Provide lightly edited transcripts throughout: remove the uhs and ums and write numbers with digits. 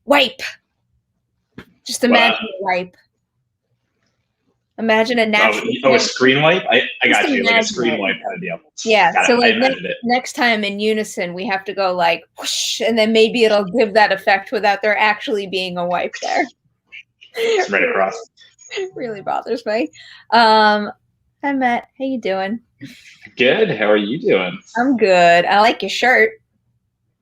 Wipe. Just imagine a wipe. Imagine a natural. A screen wipe? I got you. Like a screen wipe kind of deal. Yeah. So like next time in unison, we have to go like whoosh, and then maybe it'll give that effect without there actually being a wipe there. It's right across. Really bothers me. Hi Matt, how you doing? Good. How are you doing? I'm good. I like your shirt.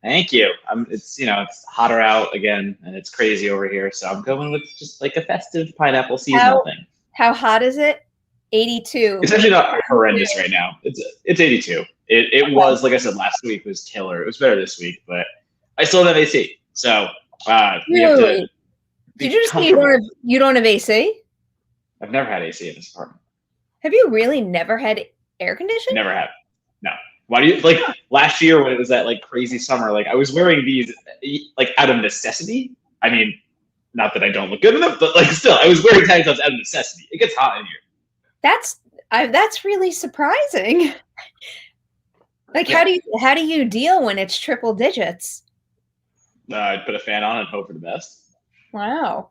Thank you. It's hotter out again, and it's crazy over here. So I'm going with just like a festive pineapple seasonal thing. How hot is it? 82. It's actually not horrendous right now. It's 82. It was, like I said, last week was killer. It was better this week, but I still don't have AC. So we have to. Did you just say you don't have AC? I've never had AC in this apartment. Have you really never had air conditioning? Never have. No. Why do you like last year when it was that like crazy summer? Like I was wearing these like out of necessity. I mean, not that I don't look good enough, but like still, I was wearing tank tops out of necessity. It gets hot in here. That's really surprising. Like, yeah. How do you deal when it's triple digits? I'd put a fan on and hope for the best. Wow.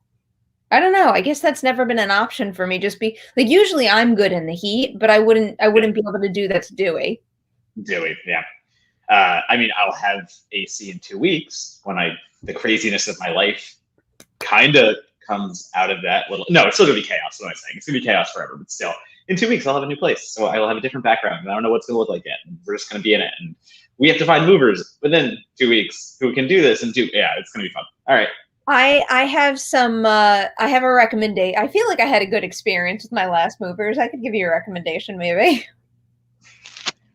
I don't know. I guess that's never been an option for me. Just be like, usually I'm good in the heat, but I wouldn't be able to do that to Dewey. Yeah. I mean, I'll have AC in 2 weeks when the craziness of my life kind of comes out of that little. No, it's still gonna be chaos. What am I saying? It's gonna be chaos forever, but still, in 2 weeks I'll have a new place, so I will have a different background, and I don't know what's gonna look like yet. And we're just gonna be in it, and we have to find movers within 2 weeks who can do this and do. Yeah, it's gonna be fun. All right. I have some. I have a recommendation. I feel like I had a good experience with my last movers. I could give you a recommendation, maybe.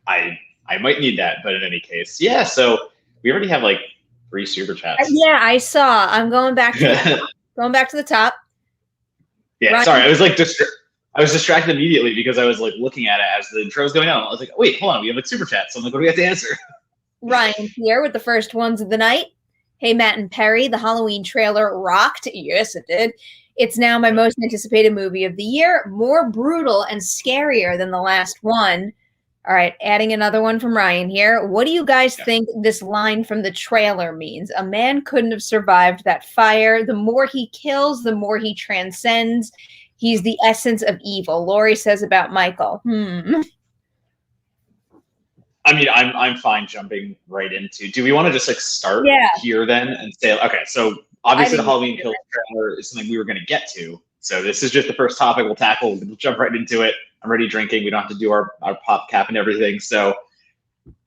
I might need that, but in any case, yeah. So we already have like 3 super chats. Yeah, I saw. I'm going back to the top. Yeah, Ryan. Sorry, I was like I was distracted immediately because I was like looking at it as the intro was going on. I was like, wait, hold on, we have a super chat. So I'm like, what do we have to answer? Ryan here with the first ones of the night. Hey, Matt and Perri, the Halloween trailer rocked. Yes, it did. It's now my most anticipated movie of the year. More brutal and scarier than the last one. All right, adding another one from Ryan here. What do you guys think this line from the trailer means? A man couldn't have survived that fire. The more he kills, the more he transcends. He's the essence of evil. Lori says about Michael. I mean, I'm fine jumping right into. Do we want to just like start here then and say, okay, so obviously the Halloween Kills trailer is something we were going to get to. So this is just the first topic we'll tackle. We'll jump right into it. I'm already drinking. We don't have to do our pop cap and everything. So,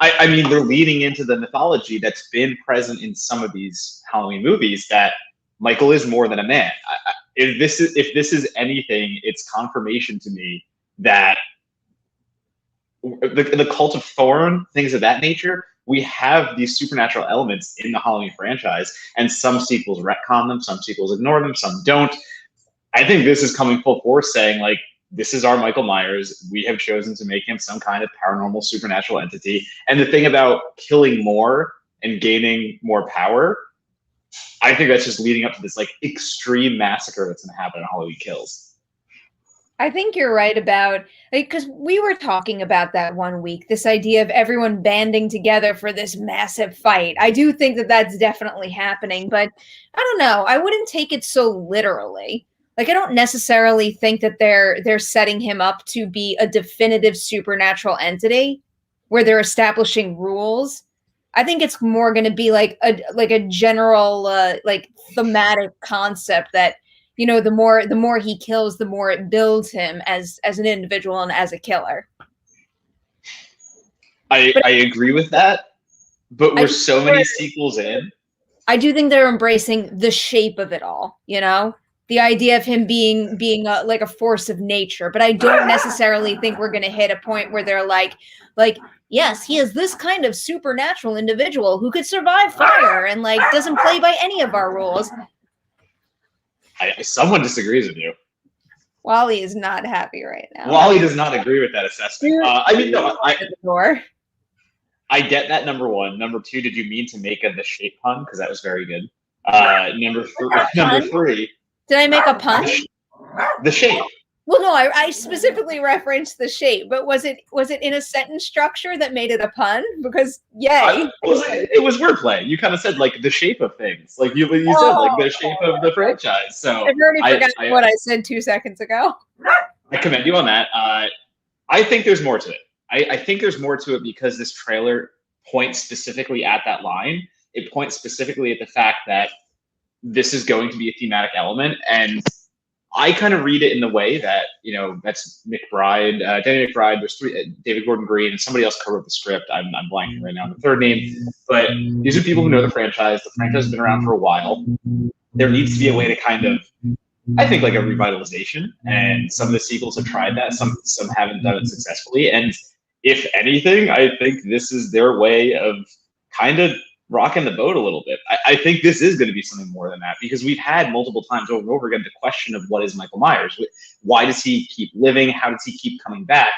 I mean, they're leading into the mythology that's been present in some of these Halloween movies that Michael is more than a man. If this is anything, it's confirmation to me that the cult of Thorn, things of that nature, we have these supernatural elements in the Halloween franchise, and some sequels retcon them, some sequels ignore them, some don't. I think this is coming full force saying, like, this is our Michael Myers. We have chosen to make him some kind of paranormal supernatural entity. And the thing about killing more and gaining more power, I think that's just leading up to this like extreme massacre that's going to happen in Halloween Kills. I think you're right about, because we were talking about that one week, this idea of everyone banding together for this massive fight. I do think that that's definitely happening, but I don't know. I wouldn't take it so literally. Like, I don't necessarily think that they're setting him up to be a definitive supernatural entity where they're establishing rules. I think it's more going to be like a general like thematic concept that, you know, the more he kills, the more it builds him as an individual and as a killer. I agree with that, but we're so many sequels in. I do think they're embracing the shape of it all, you know? The idea of him being like a force of nature, but I don't necessarily think we're going to hit a point where they're like, yes, he is this kind of supernatural individual who could survive fire and like doesn't play by any of our rules. Someone disagrees with you. Wally is not happy right now. Wally does not agree with that assessment. I mean, no, I get that. Number one. Number two, did you mean to make the shape pun? Because that was very good. Number three. Did I make a pun? The shape. Well, no, I specifically referenced the shape, but was it in a sentence structure that made it a pun? Because yay. It was wordplay. You kind of said like the shape of things. Like you said like the shape of the franchise. So I've already forgotten what I said 2 seconds ago. I commend you on that. I think there's more to it. I think there's more to it because this trailer points specifically at that line. It points specifically at the fact that this is going to be a thematic element, and I kind of read it in the way that, you know, that's McBride, Danny McBride, there's three, David Gordon Green, and somebody else co-wrote the script. I'm blanking right now on the third name, but these are people who know the franchise. The franchise has been around for a while. There needs to be a way to kind of, I think, like a revitalization, and some of the sequels have tried that. Some haven't done it successfully, and if anything, I think this is their way of kind of rocking the boat a little bit. I think this is going to be something more than that, because we've had multiple times over and over again the question of what is Michael Myers? Why does he keep living? How does he keep coming back?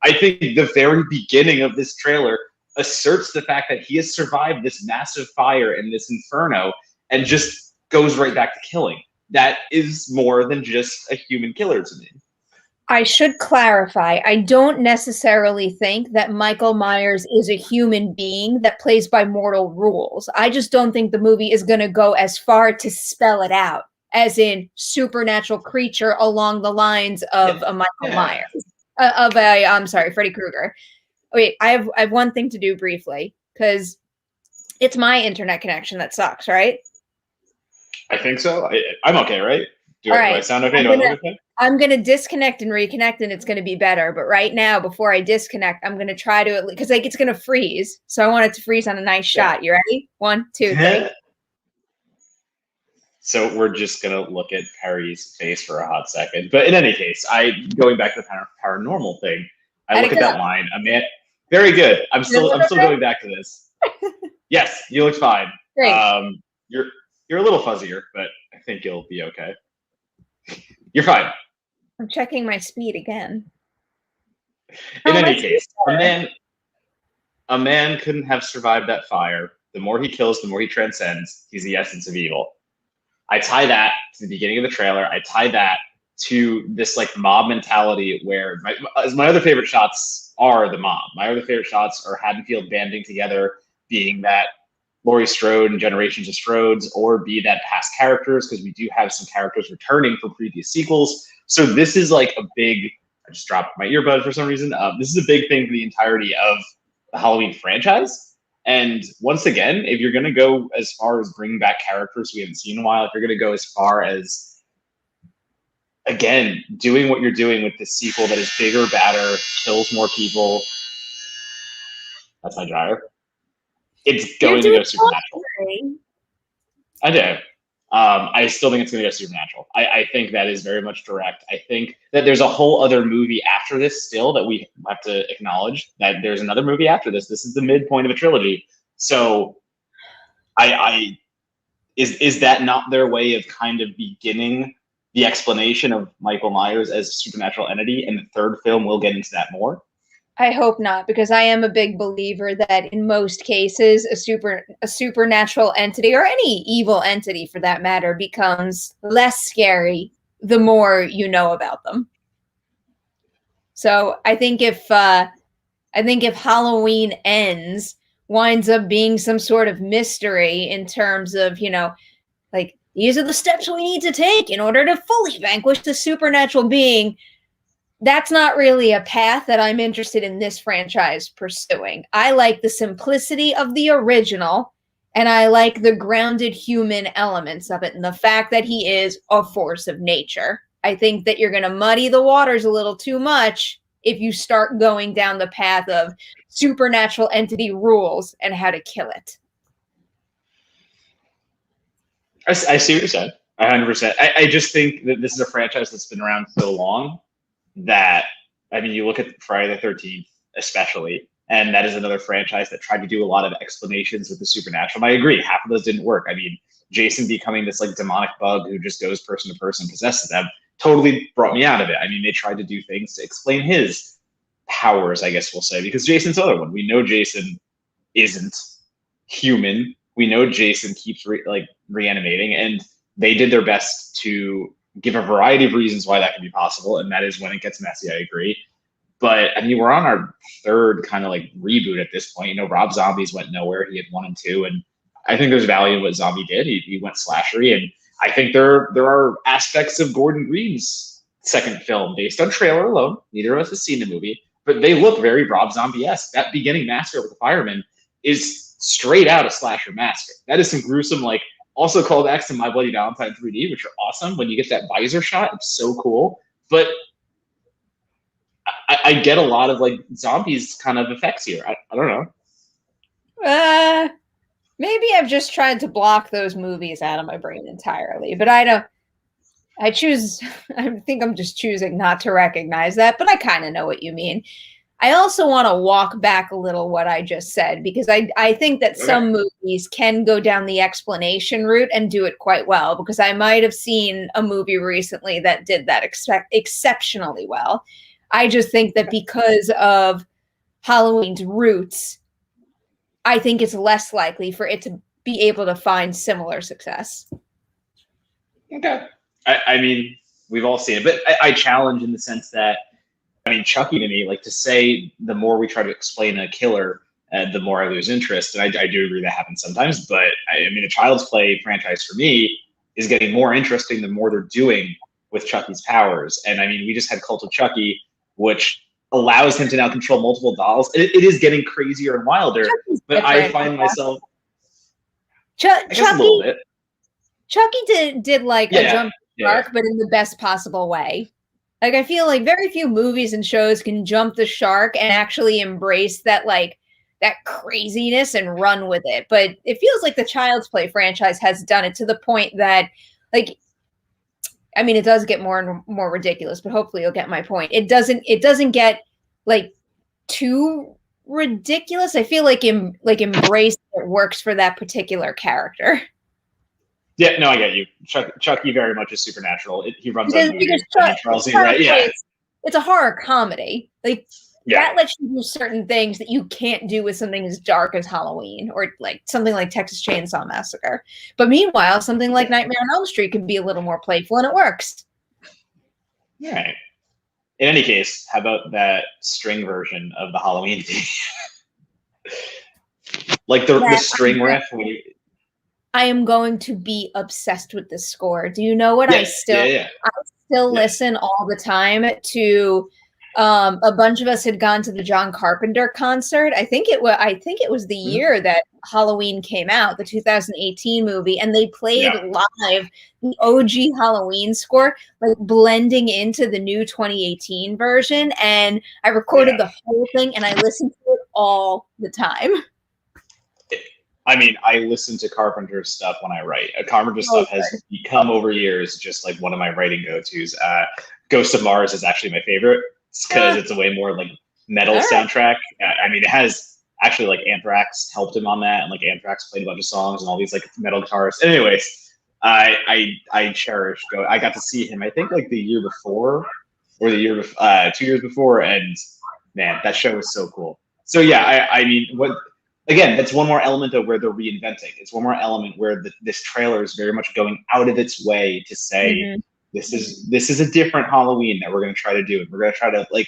I think the very beginning of this trailer asserts the fact that he has survived this massive fire and this inferno and just goes right back to killing. That is more than just a human killer to me. I should clarify, I don't necessarily think that Michael Myers is a human being that plays by mortal rules. I just don't think the movie is going to go as far to spell it out, as in supernatural creature along the lines of a Michael Myers, Freddy Krueger. Wait, I have one thing to do briefly, because it's my internet connection that sucks, right? I think so. I'm okay, right? Do I sound okay? I'm going to disconnect and reconnect, and it's going to be better. But right now, before I disconnect, I'm going to try to, because like it's going to freeze. So I want it to freeze on a nice shot. You ready? 1, 2, 3. So we're just going to look at Perri's face for a hot second. But in any case, going back to the paranormal thing, I look at that line. I mean, very good. I'm still going back to this. Yes, you look fine. Great. You're a little fuzzier, but I think you'll be okay. You're fine. I'm checking my speed again. In any case, a man couldn't have survived that fire. The more he kills, the more he transcends. He's the essence of evil. I tie that to the beginning of the trailer. I tie that to this like mob mentality where my other favorite shots are the mob. My other favorite shots are Haddonfield banding together, being that Laurie Strode and Generations of Strodes, or be that past characters, because we do have some characters returning from previous sequels. So this is like a big, I just dropped my earbud for some reason. This is a big thing for the entirety of the Halloween franchise. And once again, if you're going to go as far as bringing back characters we haven't seen in a while, if you're going to go as far as, again, doing what you're doing with this sequel that is bigger, badder, kills more people. That's my dryer. It's going to go supernatural. I do. I still think it's going to go supernatural. I think that is very much direct. I think that there's a whole other movie after this still that we have to acknowledge, that there's another movie after this. This is the midpoint of a trilogy. So is that not their way of kind of beginning the explanation of Michael Myers as a supernatural entity? And the third film will get into that more. I hope not, because I am a big believer that in most cases, a supernatural entity, or any evil entity for that matter, becomes less scary the more you know about them. So I think if Halloween Ends winds up being some sort of mystery in terms of, you know, like, these are the steps we need to take in order to fully vanquish the supernatural being, that's not really a path that I'm interested in this franchise pursuing. I like the simplicity of the original, and I like the grounded human elements of it, and the fact that he is a force of nature. I think that you're going to muddy the waters a little too much if you start going down the path of supernatural entity rules and how to kill it. I see what you're saying. 100%. I just think that this is a franchise that's been around so long that, I mean, you look at Friday the 13th especially, and that is another franchise that tried to do a lot of explanations with the supernatural. And I agree, half of those didn't work. I mean, Jason becoming this like demonic bug who just goes person to person and possesses them totally brought me out of it. I mean, they tried to do things to explain his powers, I guess we'll say, because Jason's the other one. We know Jason isn't human. We know Jason keeps reanimating, and they did their best to give a variety of reasons why that can be possible, and that is when it gets messy. I agree. But I mean, we're on our third kind of like reboot at this point. You know, Rob Zombie's went nowhere. He had 1 and 2, and I think there's value in what Zombie did. He went slashery, and I think there are aspects of Gordon Green's second film based on trailer alone. Neither of us has seen the movie, but they look very Rob Zombie-esque. That beginning massacre with the firemen is straight out of slasher massacre. That is some gruesome, like, also callbacks to My Bloody Valentine 3D, which are awesome. When you get that visor shot, it's so cool. But I get a lot of like zombies kind of effects here. I don't know. Maybe I've just tried to block those movies out of my brain entirely, but I don't. I think I'm just choosing not to recognize that, but I kind of know what you mean. I also want to walk back a little what I just said, because I think that some movies can go down the explanation route and do it quite well, because I might have seen a movie recently that did that exceptionally well. I just think that because of Halloween's roots, I think it's less likely for it to be able to find similar success. Okay. I mean, we've all seen it, but I challenge in the sense that, I mean, Chucky to me, like, to say the more we try to explain a killer, the more I lose interest. And I do agree that happens sometimes, but I mean, a Child's Play franchise for me is getting more interesting the more they're doing with Chucky's powers. And I mean, we just had Cult of Chucky, which allows him to now control multiple dolls. It is getting crazier and wilder, but I find myself Chucky a little bit. Chucky did like a jump shark, but in the best possible way. Like, I feel like very few movies and shows can jump the shark and actually embrace that, like, that craziness and run with it. But it feels like the Child's Play franchise has done it to the point that, like, I mean, it does get more and more ridiculous, but hopefully you'll get my point. It doesn't get like too ridiculous. I feel like Embrace it works for that particular character. Yeah, no, I get you. Chucky very much is supernatural. He runs on right? Yeah, it's a horror comedy. Like, that lets you do certain things that you can't do with something as dark as Halloween, or like something like Texas Chainsaw Massacre. But meanwhile, something like Nightmare on Elm Street can be a little more playful, and it works. All right. In any case, how about that string version of the Halloween theme? Like the string riff when you. I am going to be obsessed with this score. Do you know what? I still listen all the time to. A bunch of us had gone to the John Carpenter concert. I think it was the year that Halloween came out, the 2018 movie, and they played live the OG Halloween score, like blending into the new 2018 version. And I recorded the whole thing, and I listened to it all the time. I mean, I listen to Carpenter stuff when I write. Carpenter stuff has become over years just like one of my writing go-tos. Ghost of Mars is actually my favorite, because it's a way more like metal soundtrack. I mean, it has actually like Anthrax helped him on that, and like Anthrax played a bunch of songs and all these like metal guitarists. Anyways, I cherish I got to see him, I think like the year before or the year 2 years before, and man, that show was so cool. So yeah, I mean, again, that's one more element of where they're reinventing. It's one more element where this trailer is very much going out of its way to say, this is a different Halloween that we're going to try to do. And we're going to try to like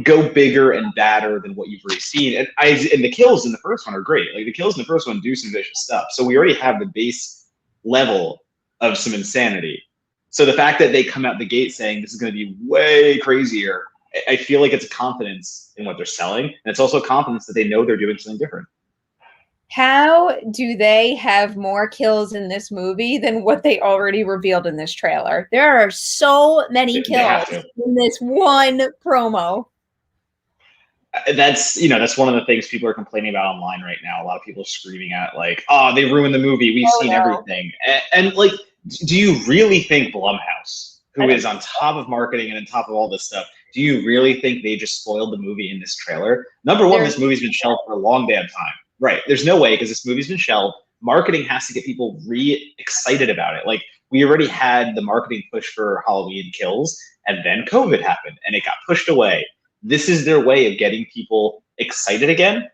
go bigger and badder than what you've already seen. And the kills in the first one are great. Like, the kills in the first one do some vicious stuff. So we already have the base level of some insanity. So the fact that they come out the gate saying this is going to be way crazier, I feel like it's a confidence in what they're selling. And it's also confidence that they know they're doing something different. How do they have more kills in this movie than what they already revealed in this trailer? There are so many kills in this one promo. That's one of the things people are complaining about online right now. A lot of people are screaming at like, oh, they ruined the movie. We've seen everything. And like, do you really think Blumhouse, who is on top of marketing and on top of all this stuff, do you really think they just spoiled the movie in this trailer? Number one, this movie's been shelved for a long damn time. Right. There's no way, because this movie's been shelved. Marketing has to get people excited about it. Like, we already had the marketing push for Halloween Kills, and then COVID happened and it got pushed away. This is their way of getting people excited again.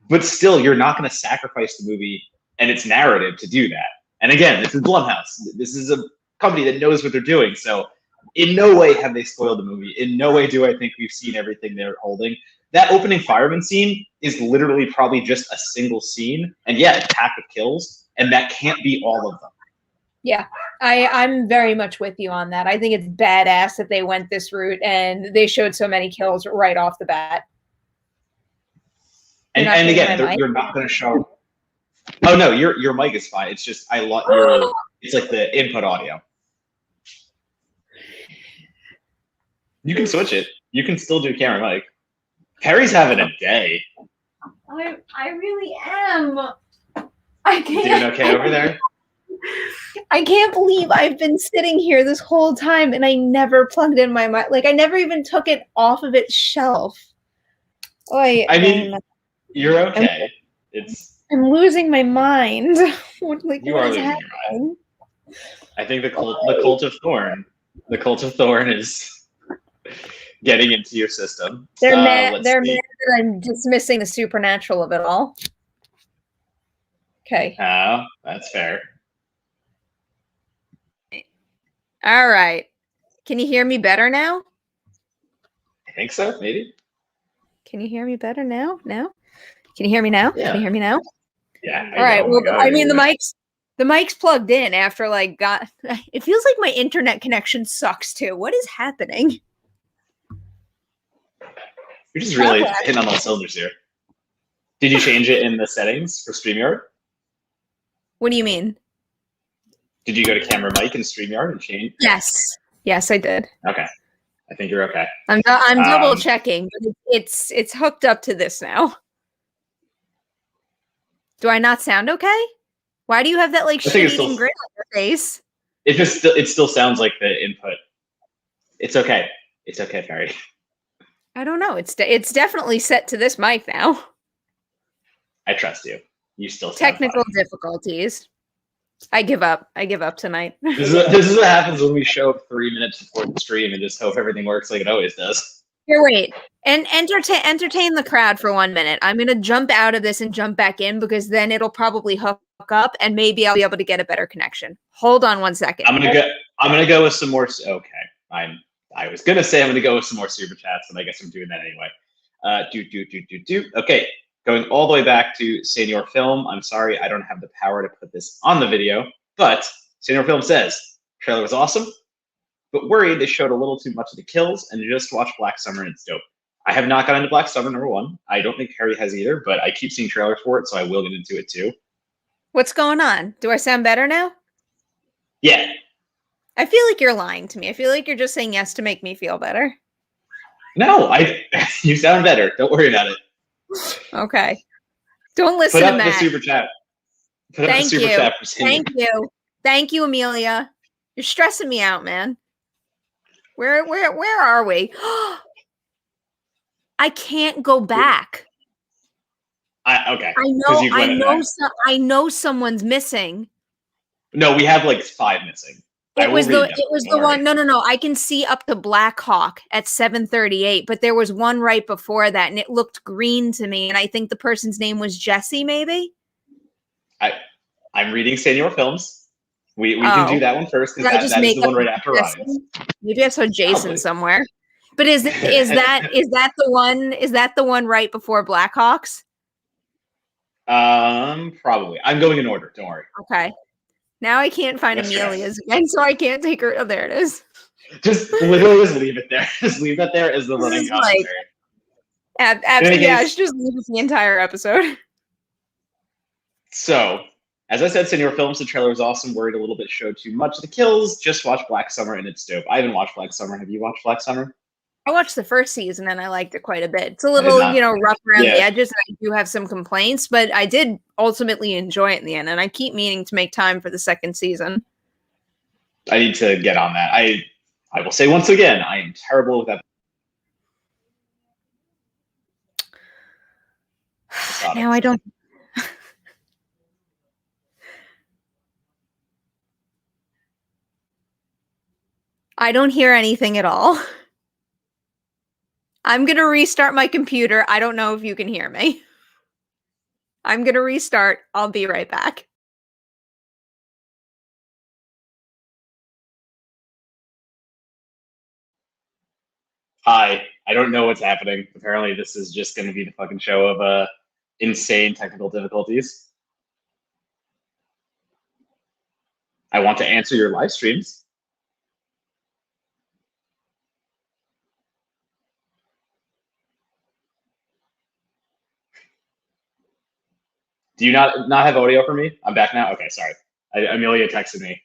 But still, you're not going to sacrifice the movie and its narrative to do that. And again, this is Blumhouse. This is a company that knows what they're doing. So in no way have they spoiled the movie. In no way do I think we've seen everything they're holding. That opening fireman scene is literally probably just a single scene, and yeah, it's packed with kills, and that can't be all of them. Yeah, I'm very much with you on that. I think it's badass that they went this route and they showed so many kills right off the bat. And again, you're not going to show. Oh no, your mic is fine. It's just it's like the input audio. You can switch it. You can still do camera mic. Perri's having a day. I really am. I can't. Doing okay over there? I can't believe I've been sitting here this whole time and I never plugged in my mic. Like I never even took it off of its shelf. I mean, you're okay. I'm losing my mind. You are losing your mind. I think the cult of Thorn. The cult of Thorn is getting into your system. They're mad that I'm dismissing the supernatural of it all. Okay. Oh, that's fair. All right. Can you hear me better now? I think so, maybe. Can you hear me better now? Now? Can you hear me now? Yeah. Can you hear me now? Yeah. All right. Well, I mean, the mic's plugged in after it feels like my internet connection sucks too. What is happening? You're just really hitting on all cylinders here. Did you change it in the settings for StreamYard? What do you mean? Did you go to camera mic and StreamYard and change? Yes, I did. Okay. I think you're okay. I'm double checking, but it's hooked up to this now. Do I not sound okay? Why do you have that shit-eating grin on your face? It still sounds like the input. It's okay. It's okay, Perri. I don't know. It's definitely set to this mic now. I trust you. You still sound technical fine. Difficulties. I give up. I give up tonight. This is what happens when we show up 3 minutes before the stream and just hope everything works like it always does. Here, wait. And entertain the crowd for 1 minute. I'm going to jump out of this and jump back in because then it'll probably hook up and maybe I'll be able to get a better connection. Hold on 1 second. I'm gonna go with some more. Okay, I was gonna say I'm gonna go with some more super chats, and I guess I'm doing that anyway. Okay, going all the way back to Senior Film. I'm sorry, I don't have the power to put this on the video, but Senior Film says trailer was awesome, but worried they showed a little too much of the kills and just watched Black Summer and it's dope. I have not gotten into Black Summer, number one. I don't think Perri has either, but I keep seeing trailers for it, so I will get into it too. What's going on? Do I sound better now? Yeah. I feel like you're lying to me. I feel like you're just saying yes to make me feel better. No, you sound better. Don't worry about it. Okay. Don't listen to Matt. Put up the super chat. Put up the super chat for Senior. Thank you. Thank you, Amelia. You're stressing me out, man. Where are we? I can't go back. Okay. I know someone's missing. No, we have 5 missing. It was the one. No. I can see up to Black Hawk at 7:38, but there was one right before that, and it looked green to me. And I think the person's name was Jesse, maybe. I'm reading Senior Films. We can do that one first because that is the one right after Ryan's. Maybe I saw Jason somewhere. But is that the one? Is that the one right before Black Hawks? Probably. I'm going in order. Don't worry. Okay. Now I can't find Amelia's again, so I can't take her. Oh, there it is. Just leave it there. Just leave that there as the running commentary. Yeah, I should just leave it the entire episode. So, as I said, Senior Films, the trailer was awesome. Worried a little bit showed too much of the kills. Just watch Black Summer and it's dope. I haven't watched Black Summer. Have you watched Black Summer? I watched the first season and I liked it quite a bit. It's a little, rough around the edges. And I do have some complaints, but I did ultimately enjoy it in the end. And I keep meaning to make time for the second season. I need to get on that. I will say once again, I am terrible with that. Now I don't. I don't hear anything at all. I'm going to restart my computer. I don't know if you can hear me. I'm going to restart. I'll be right back. Hi. I don't know what's happening. Apparently, this is just going to be the fucking show of insane technical difficulties. I want to answer your live streams. Do you not have audio for me? I'm back now? Okay, sorry. Amelia texted me.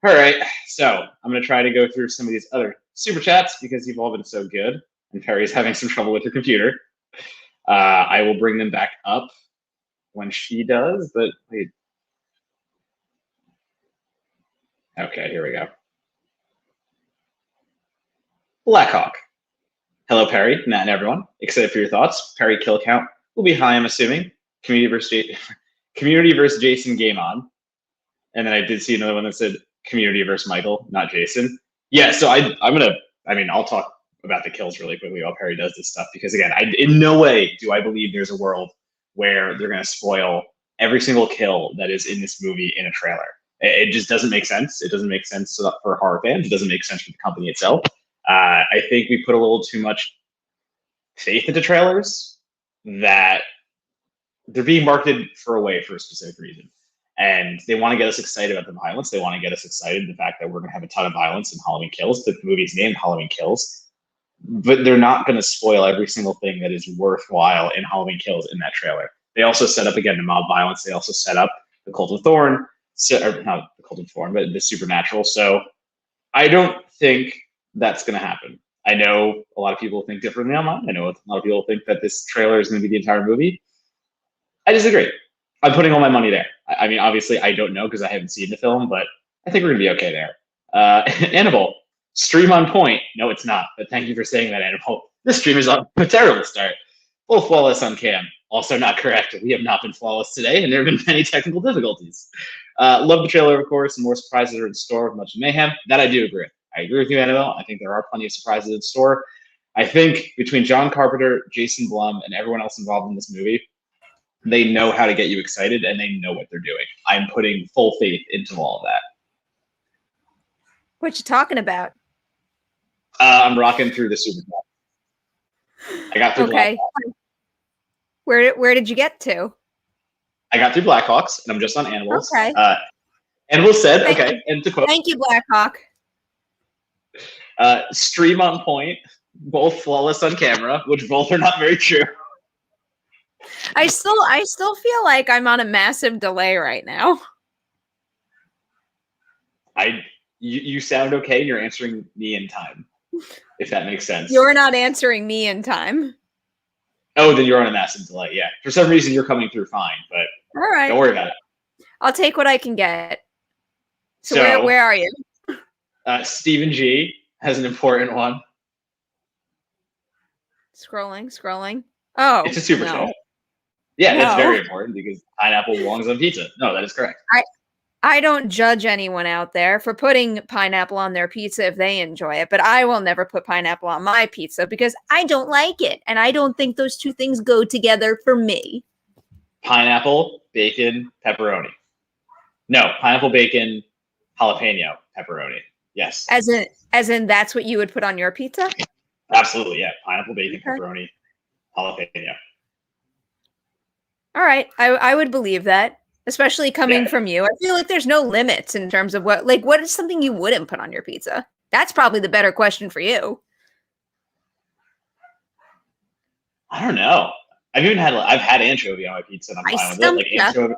All right, so I'm going to try to go through some of these other super chats because you've all been so good, and Perri's having some trouble with her computer. I will bring them back up when she does, but wait. Okay, here we go. Blackhawk. Hello, Perri, Matt, and everyone. Excited for your thoughts. Perri kill count will be high, I'm assuming. Community versus Jason game on. And then I did see another one that said Community versus Michael, not Jason. Yeah, so I'll talk about the kills really quickly while Perri does this stuff, because again, in no way do I believe there's a world where they're going to spoil every single kill that is in this movie in a trailer. It just doesn't make sense. It doesn't make sense for horror fans. It doesn't make sense for the company itself. I think we put a little too much faith into trailers that they're being marketed for a specific reason. And they want to get us excited about the violence. They want to get us excited the fact that we're going to have a ton of violence in Halloween Kills. The movie's named Halloween Kills. But they're not going to spoil every single thing that is worthwhile in Halloween Kills in that trailer. They also set up, again, the mob violence. They also set up the Cult of Thorn. Or not the Cult of Thorn, but the Supernatural. So I don't think that's going to happen. I know a lot of people think differently online. I know a lot of people think that this trailer is going to be the entire movie. I disagree. I'm putting all my money there. I mean, obviously, I don't know because I haven't seen the film, but I think we're going to be okay there. Annabelle, stream on point. No, it's not. But thank you for saying that, Annabelle. This stream is off a terrible start. Both flawless on cam. Also not correct. We have not been flawless today, and there have been many technical difficulties. Love the trailer, of course. More surprises are in store with much mayhem. That I do agree. I agree with you, Annabelle. I think there are plenty of surprises in store. I think between John Carpenter, Jason Blum, and everyone else involved in this movie, they know how to get you excited, and they know what they're doing. I'm putting full faith into all of that. What you talking about? I'm rocking through the Super Bowl. I got through okay. Where did you get to? I got through Blackhawks, and I'm just on Animals. Okay. Animals said, and to quote. Thank you, Blackhawk. Stream on point, both flawless on camera, which both are not very true. I still feel like I'm on a massive delay right now. You sound okay, and you're answering me in time, if that makes sense. You're not answering me in time. Oh, then you're on a massive delay. Yeah, for some reason you're coming through fine, but all right, don't worry about it. I'll take what I can get. So where are you? Stephen G has an important one. Scrolling. Oh, it's a super chat. Yeah, that's very important because pineapple belongs on pizza. No, that is correct. I don't judge anyone out there for putting pineapple on their pizza if they enjoy it, but I will never put pineapple on my pizza because I don't like it, and I don't think those two things go together for me. Pineapple, bacon, pepperoni. No, pineapple, bacon, jalapeno, pepperoni. Yes. As in that's what you would put on your pizza? Absolutely, yeah. Pineapple, bacon, pepperoni, jalapeno. All right, I would believe that. Especially coming from you. I feel like there's no limits in terms of what is something you wouldn't put on your pizza? That's probably the better question for you. I don't know. I've had anchovy on my pizza, and I'm fine with it. Like anchovy.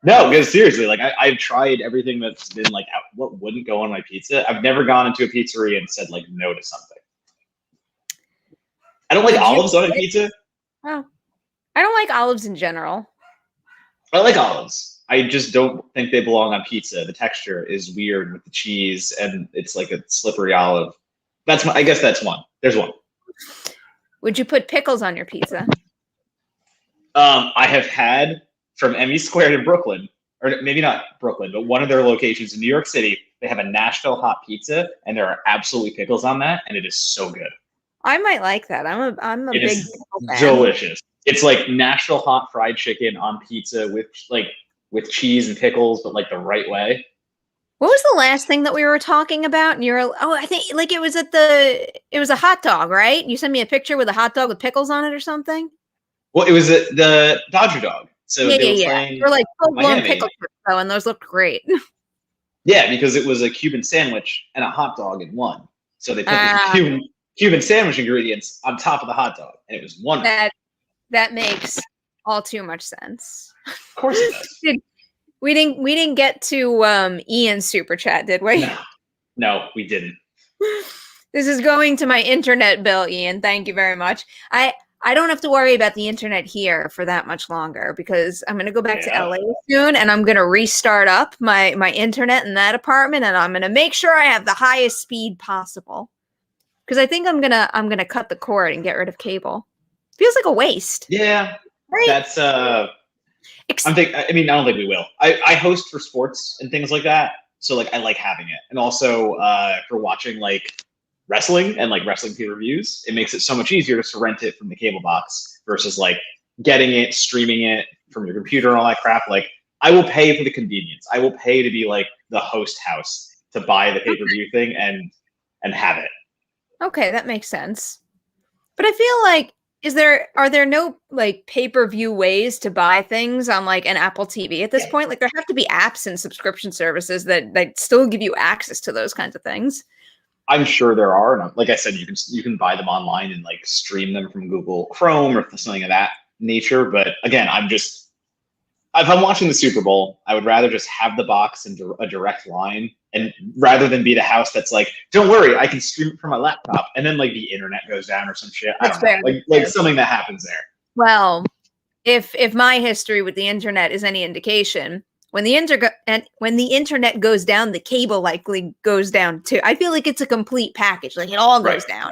No, because seriously, like I've tried everything that's been like what wouldn't go on my pizza. I've never gone into a pizzeria and said like no to something. I don't like olives on a pizza. Oh, I don't like olives in general. I like olives. I just don't think they belong on pizza. The texture is weird with the cheese, and it's like a slippery olive. I guess that's one. There's one. Would you put pickles on your pizza? I have had from Emmy Squared in Brooklyn, or maybe not Brooklyn, but one of their locations in New York City. They have a Nashville hot pizza, and there are absolutely pickles on that, and it is so good. I might like that. I'm a big pickle fan. Delicious. It's like Nashville hot fried chicken on pizza with cheese and pickles, but like the right way. What was the last thing that we were talking about? And I think like it was a hot dog, right? You sent me a picture with a hot dog with pickles on it or something. Well, it was the Dodger dog. So they were playing. They're like full-blown Miami. pickle chips, though, and those looked great. Yeah, because it was a Cuban sandwich and a hot dog in one. So they put the Cuban sandwich ingredients on top of the hot dog, and it was wonderful. That makes all too much sense. Of course it does. We didn't get to Ian's super chat, did we? No, we didn't. This is going to my internet bill, Ian. Thank you very much. I don't have to worry about the internet here for that much longer because I'm going to go back to LA soon, and I'm going to restart up my internet in that apartment, and I'm going to make sure I have the highest speed possible. Because I think I'm gonna cut the cord and get rid of cable. Feels like a waste. Yeah, right? That's I don't think we will. I host for sports and things like that, so like I like having it, and also for watching like wrestling and like wrestling pay-per-views, it makes it so much easier just to rent it from the cable box versus like getting it, streaming it from your computer and all that crap. Like I will pay for the convenience. I will pay to be like the host house to buy the pay-per-view thing and have it. Okay, that makes sense. But I feel like are there no like pay-per-view ways to buy things on like an Apple TV at this point? Like there have to be apps and subscription services that still give you access to those kinds of things. I'm sure there are, and like I said, you can buy them online and like stream them from Google Chrome or something of that nature. But again, if I'm watching the Super Bowl, I would rather just have the box and a direct line, and rather than be the house that's like, don't worry, I can stream it from my laptop, and then like the internet goes down or some shit. I don't know, like something that happens there. Well, if my history with the internet is any indication, when the internet goes down, the cable likely goes down too. I feel like it's a complete package. Like it all goes down.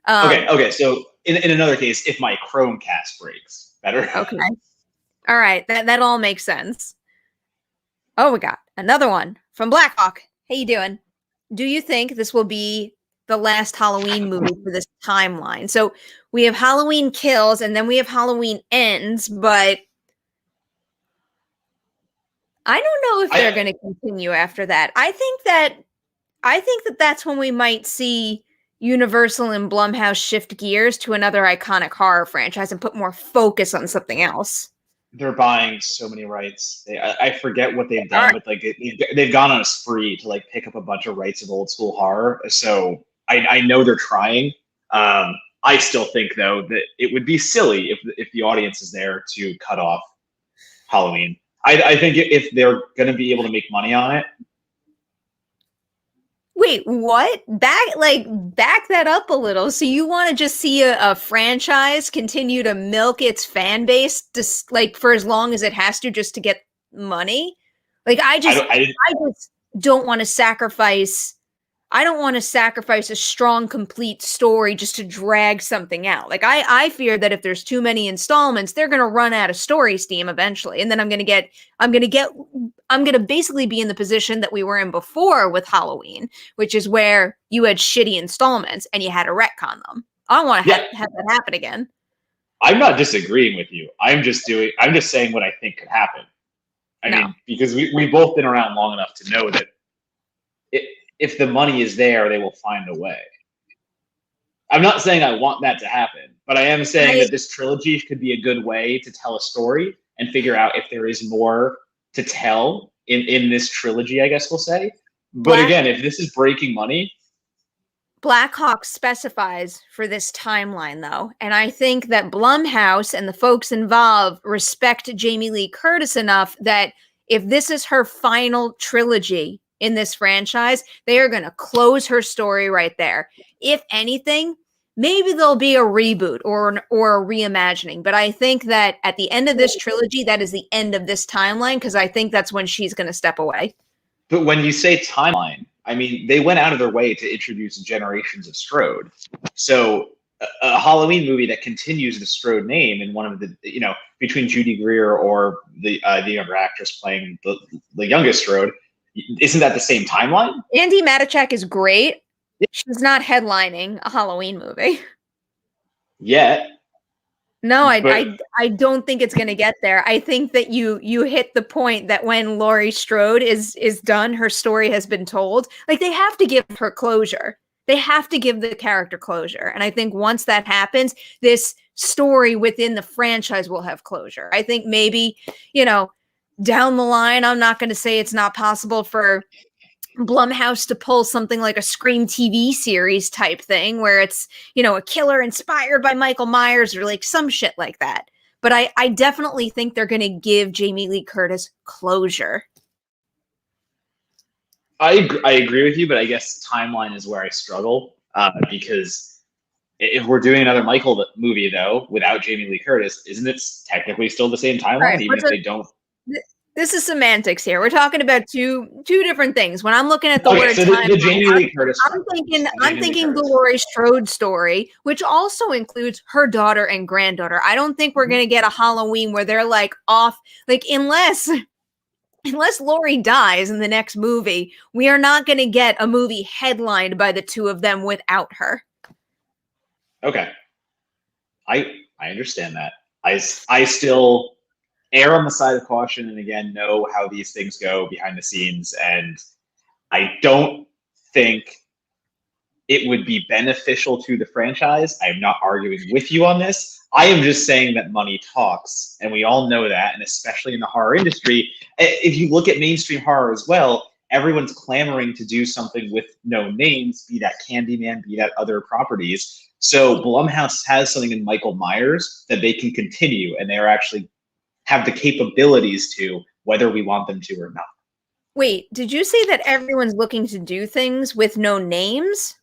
Okay. So in another case, if my Chromecast breaks, better. Okay. All right. That all makes sense. Oh, we got another one from Blackhawk. How you doing? Do you think this will be the last Halloween movie for this timeline? So we have Halloween Kills and then we have Halloween Ends, but I don't know if they're going to continue after that. I think that that's when we might see Universal and Blumhouse shift gears to another iconic horror franchise and put more focus on something else. They're buying so many rights. I forget what they've done, but like they've gone on a spree to like pick up a bunch of rights of old school horror. So I know they're trying. I still think though that it would be silly if the audience is there to cut off Halloween. I think if they're going to be able to make money on it. Wait, what? Back that up a little. So you want to just see a franchise continue to milk its fan base just like for as long as it has to just to get money? Like I just don't want to sacrifice. I don't want to sacrifice a strong, complete story just to drag something out. Like I fear that if there's too many installments, they're going to run out of story steam eventually. And then I'm going to basically be in the position that we were in before with Halloween, which is where you had shitty installments and you had to retcon them. I don't want to have that happen again. I'm not disagreeing with you. I'm just saying what I think could happen. I mean, because we've both been around long enough to know that if the money is there, they will find a way. I'm not saying I want that to happen, but I am saying that this trilogy could be a good way to tell a story and figure out if there is more to tell in this trilogy, I guess we'll say. But again, if this is breaking money. Blackhawk specifies for this timeline, though, and I think that Blumhouse and the folks involved respect Jamie Lee Curtis enough that if this is her final trilogy in this franchise, they are going to close her story right there. If anything, maybe there'll be a reboot or a reimagining. But I think that at the end of this trilogy, that is the end of this timeline because I think that's when she's going to step away. But when you say timeline, I mean, they went out of their way to introduce generations of Strode. So a Halloween movie that continues the Strode name in one of the, between Judy Greer or the younger actress playing the youngest Strode, isn't that the same timeline? Andy Matichak is great. She's not headlining a Halloween movie. Yet. No, I don't think it's going to get there. I think that you hit the point that when Laurie Strode is done, her story has been told. Like, they have to give her closure. They have to give the character closure. And I think once that happens, this story within the franchise will have closure. I think maybe, down the line, I'm not going to say it's not possible for Blumhouse to pull something like a Scream TV series type thing where it's, a killer inspired by Michael Myers or like some shit like that. But I definitely think they're going to give Jamie Lee Curtis closure. I agree with you, but I guess timeline is where I struggle because if we're doing another Michael movie, though, without Jamie Lee Curtis, isn't it technically still the same timeline, right, even if they don't? This is semantics here. We're talking about two different things. When I'm looking at the word so timeline, the Jamie Lee Curtis, I'm thinking the Laurie Strode story, which also includes her daughter and granddaughter. I don't think we're going to get a Halloween where they're like off, like unless Laurie dies in the next movie, we are not going to get a movie headlined by the two of them without her. Okay. I understand that. I still err on the side of caution and again know how these things go behind the scenes, and I don't think it would be beneficial to the franchise. I'm not arguing with you on this. I am just saying that money talks, and we all know that, and especially in the horror industry. If you look at mainstream horror as well, everyone's clamoring to do something with no names, be that Candyman, be that other properties. So Blumhouse has something in Michael Myers that they can continue, and they're actually have the capabilities to, whether we want them to or not. Wait, did you say that everyone's looking to do things with no names?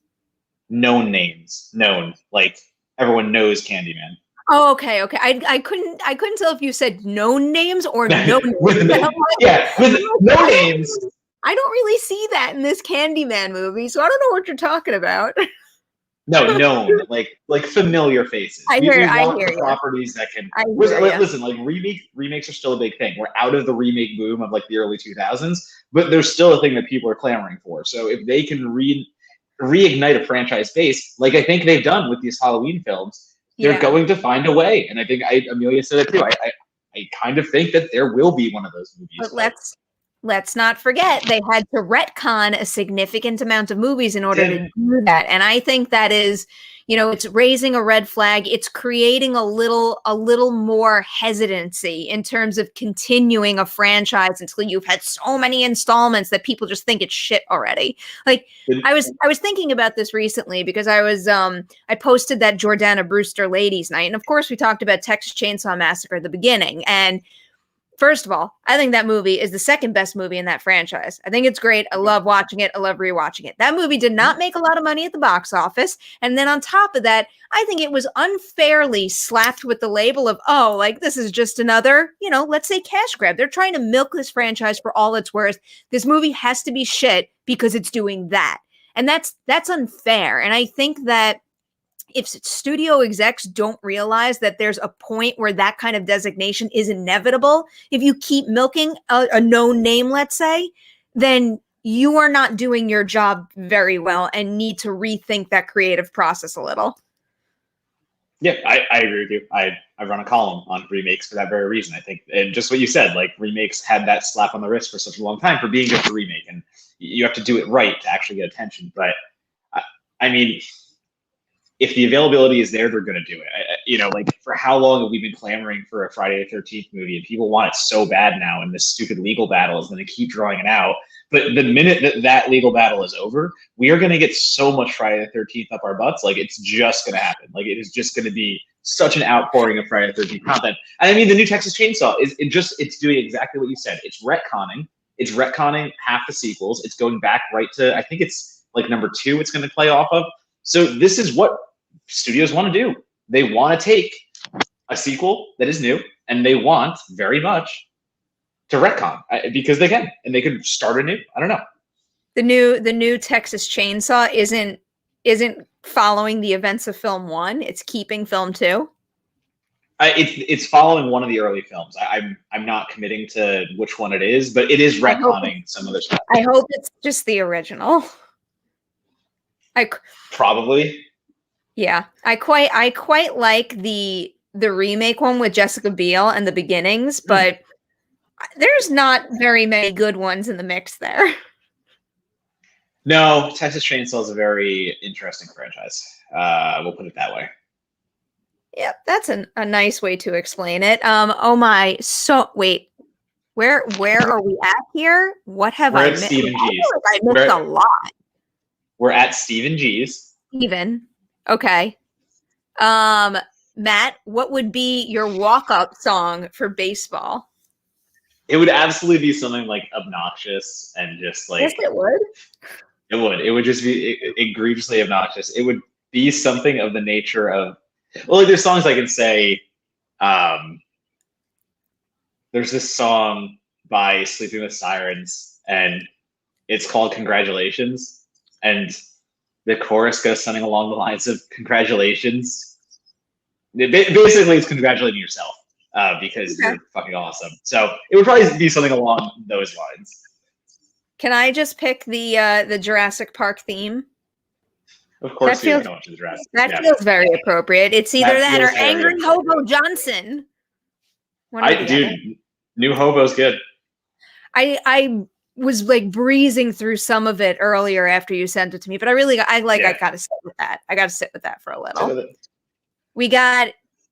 Known names, known, like everyone knows Candyman. Oh, okay. I couldn't tell if you said known names or no names. with no names. I don't really see that in this Candyman movie, so I don't know what you're talking about. No, known, like familiar faces. I hear the properties that can. Listen, like remakes are still a big thing. We're out of the remake boom of like the early 2000s, but there's still a thing that people are clamoring for. So if they can reignite a franchise base, like I think they've done with these Halloween films, they're going to find a way. And I think Amelia said it too. I kind of think that there will be one of those movies. But let's not forget they had to retcon a significant amount of movies in order to do that. And I think that is, it's raising a red flag. It's creating a little more hesitancy in terms of continuing a franchise until you've had so many installments that people just think it's shit already. Like I was thinking about this recently because I posted that Jordana Brewster Ladies Night. And of course we talked about Texas Chainsaw Massacre at the beginning. And first of all, I think that movie is the second best movie in that franchise. I think it's great. I love watching it. I love rewatching it. That movie did not make a lot of money at the box office. And then on top of that, I think it was unfairly slapped with the label of, oh, like this is just another, let's say cash grab. They're trying to milk this franchise for all it's worth. This movie has to be shit because it's doing that. And that's unfair. And I think that if studio execs don't realize that there's a point where that kind of designation is inevitable, if you keep milking a known name, let's say, then you are not doing your job very well and need to rethink that creative process a little. Yeah, I agree with you. I run a column on remakes for that very reason. I think, and just what you said, like remakes had that slap on the wrist for such a long time for being just a remake, and you have to do it right to actually get attention. But I mean, if the availability is there, they're going to do it. Like for how long have we been clamoring for a Friday the 13th movie, and people want it so bad now, and this stupid legal battle is going to keep drawing it out. But the minute that legal battle is over, we are going to get so much Friday the 13th up our butts. Like it's just going to happen. Like it is just going to be such an outpouring of Friday the 13th content. And I mean, the new Texas Chainsaw it's doing exactly what you said. It's retconning. It's retconning half the sequels. It's going back right to, I think it's like number 2 it's going to play off of. So this is what studios want to do. They want to take a sequel that is new, and they want very much to retcon because they can, and they can start anew. I don't know. The new Texas Chainsaw isn't following the events of film 1. It's keeping film 2. It's following one of the early films. I'm not committing to which one it is, but it is retconning some other stuff. I hope it's just the original. Probably. Yeah, I quite like the the remake one with Jessica Biel and the beginnings, but there's not very many good ones in the mix there. No, Texas Chainsaw is a very interesting franchise. We'll put it that way. Yep, that's a nice way to explain it. Oh my, so wait, where are we at here? What have we're I missed? Stephen G's. I missed a lot. We're at Stephen G's. Steven. Okay. Matt, what would be your walk-up song for baseball? It would absolutely be something like obnoxious and just like. Yes, it would. It would. It would just be egregiously obnoxious. It would be something of the nature of, well, like there's songs I can say. There's this song by Sleeping with Sirens, and it's called "Congratulations," and the chorus goes something along the lines of "Congratulations." Basically, it's congratulating yourself because you're fucking awesome. So it would probably be something along those lines. Can I just pick the Jurassic Park theme? Of course, that feels very appropriate. It's either that or Angry Hobo Johnson. Dude, New Hobo's good. I was like breezing through some of it earlier after you sent it to me, but I gotta sit with that. I gotta sit with that for a little. We got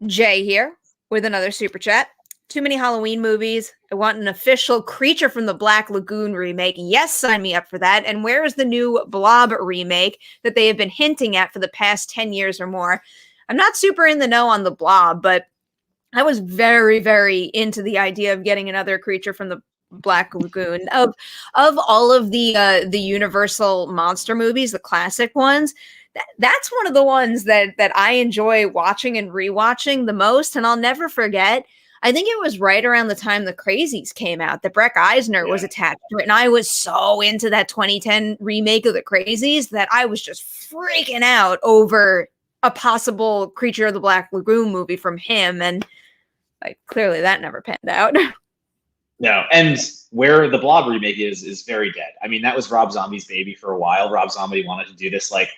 Jay here with another super chat. Too many Halloween movies. I want an official Creature from the Black Lagoon remake. Yes, sign me up for that. And where is the new Blob remake that they have been hinting at for the past 10 years or more? I'm not super in the know on the Blob, but I was very, very into the idea of getting another Creature from the Black Lagoon. Of all of the Universal monster movies, the classic ones, that's one of the ones that I enjoy watching and rewatching the most. And I'll never forget, I think it was right around the time the Crazies came out that Breck Eisner was attached to it. And I was so into that 2010 remake of the Crazies that I was just freaking out over a possible Creature of the Black Lagoon movie from him. And clearly that never panned out. No, and where the Blob remake is very dead. I mean, that was Rob Zombie's baby for a while. Rob Zombie wanted to do this. Like,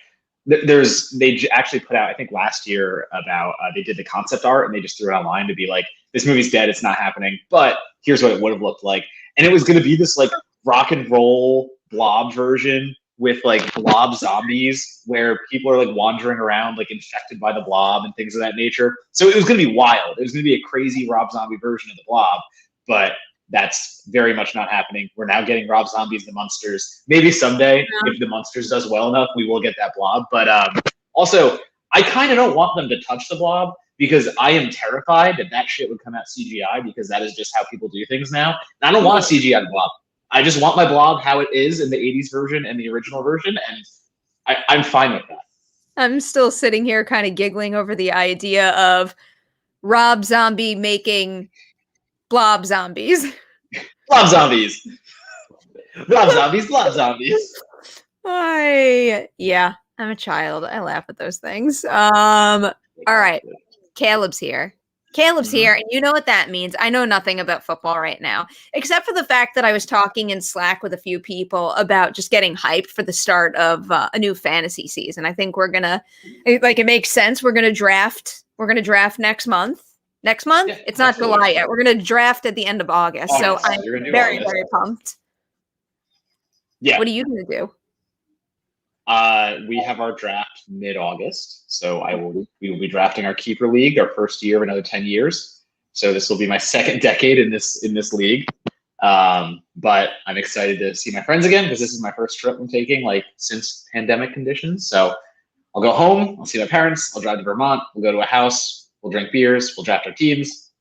they actually put out, I think last year, about they did the concept art and they just threw it online to be like, this movie's dead, it's not happening, but here's what it would have looked like. And it was going to be this like rock and roll Blob version with like blob zombies where people are like wandering around like infected by the blob and things of that nature. So it was going to be wild. It was going to be a crazy Rob Zombie version of the Blob, but that's very much not happening. We're now getting Rob Zombie's The Munsters. Maybe someday, if The Munsters does well enough, we will get that Blob. But also, I kind of don't want them to touch the Blob because I am terrified that shit would come out CGI because that is just how people do things now. And I don't want a CGI Blob. I just want my Blob how it is in the 80s version and the original version, and I'm fine with that. I'm still sitting here kind of giggling over the idea of Rob Zombie making Blob zombies. Blob zombies. Blob zombies, Blob zombies. Yeah, I'm a child. I laugh at those things. All right. Caleb's here. Here, and you know what that means. I know nothing about football right now, except for the fact that I was talking in Slack with a few people about just getting hyped for the start of a new fantasy season. I think we're gonna, it makes sense. We're gonna draft next month. Next month? Yeah, it's not July yet. We're going to draft at the end of August. So I'm very, very pumped. Yeah. What are you going to do? We have our draft mid-August. So we will be drafting our keeper league, our first year of another 10 years. So this will be my second decade in this league. But I'm excited to see my friends again because this is my first trip I'm taking since pandemic conditions. So I'll go home. I'll see my parents. I'll drive to Vermont. We'll go to a house. We'll drink beers. We'll draft our teams.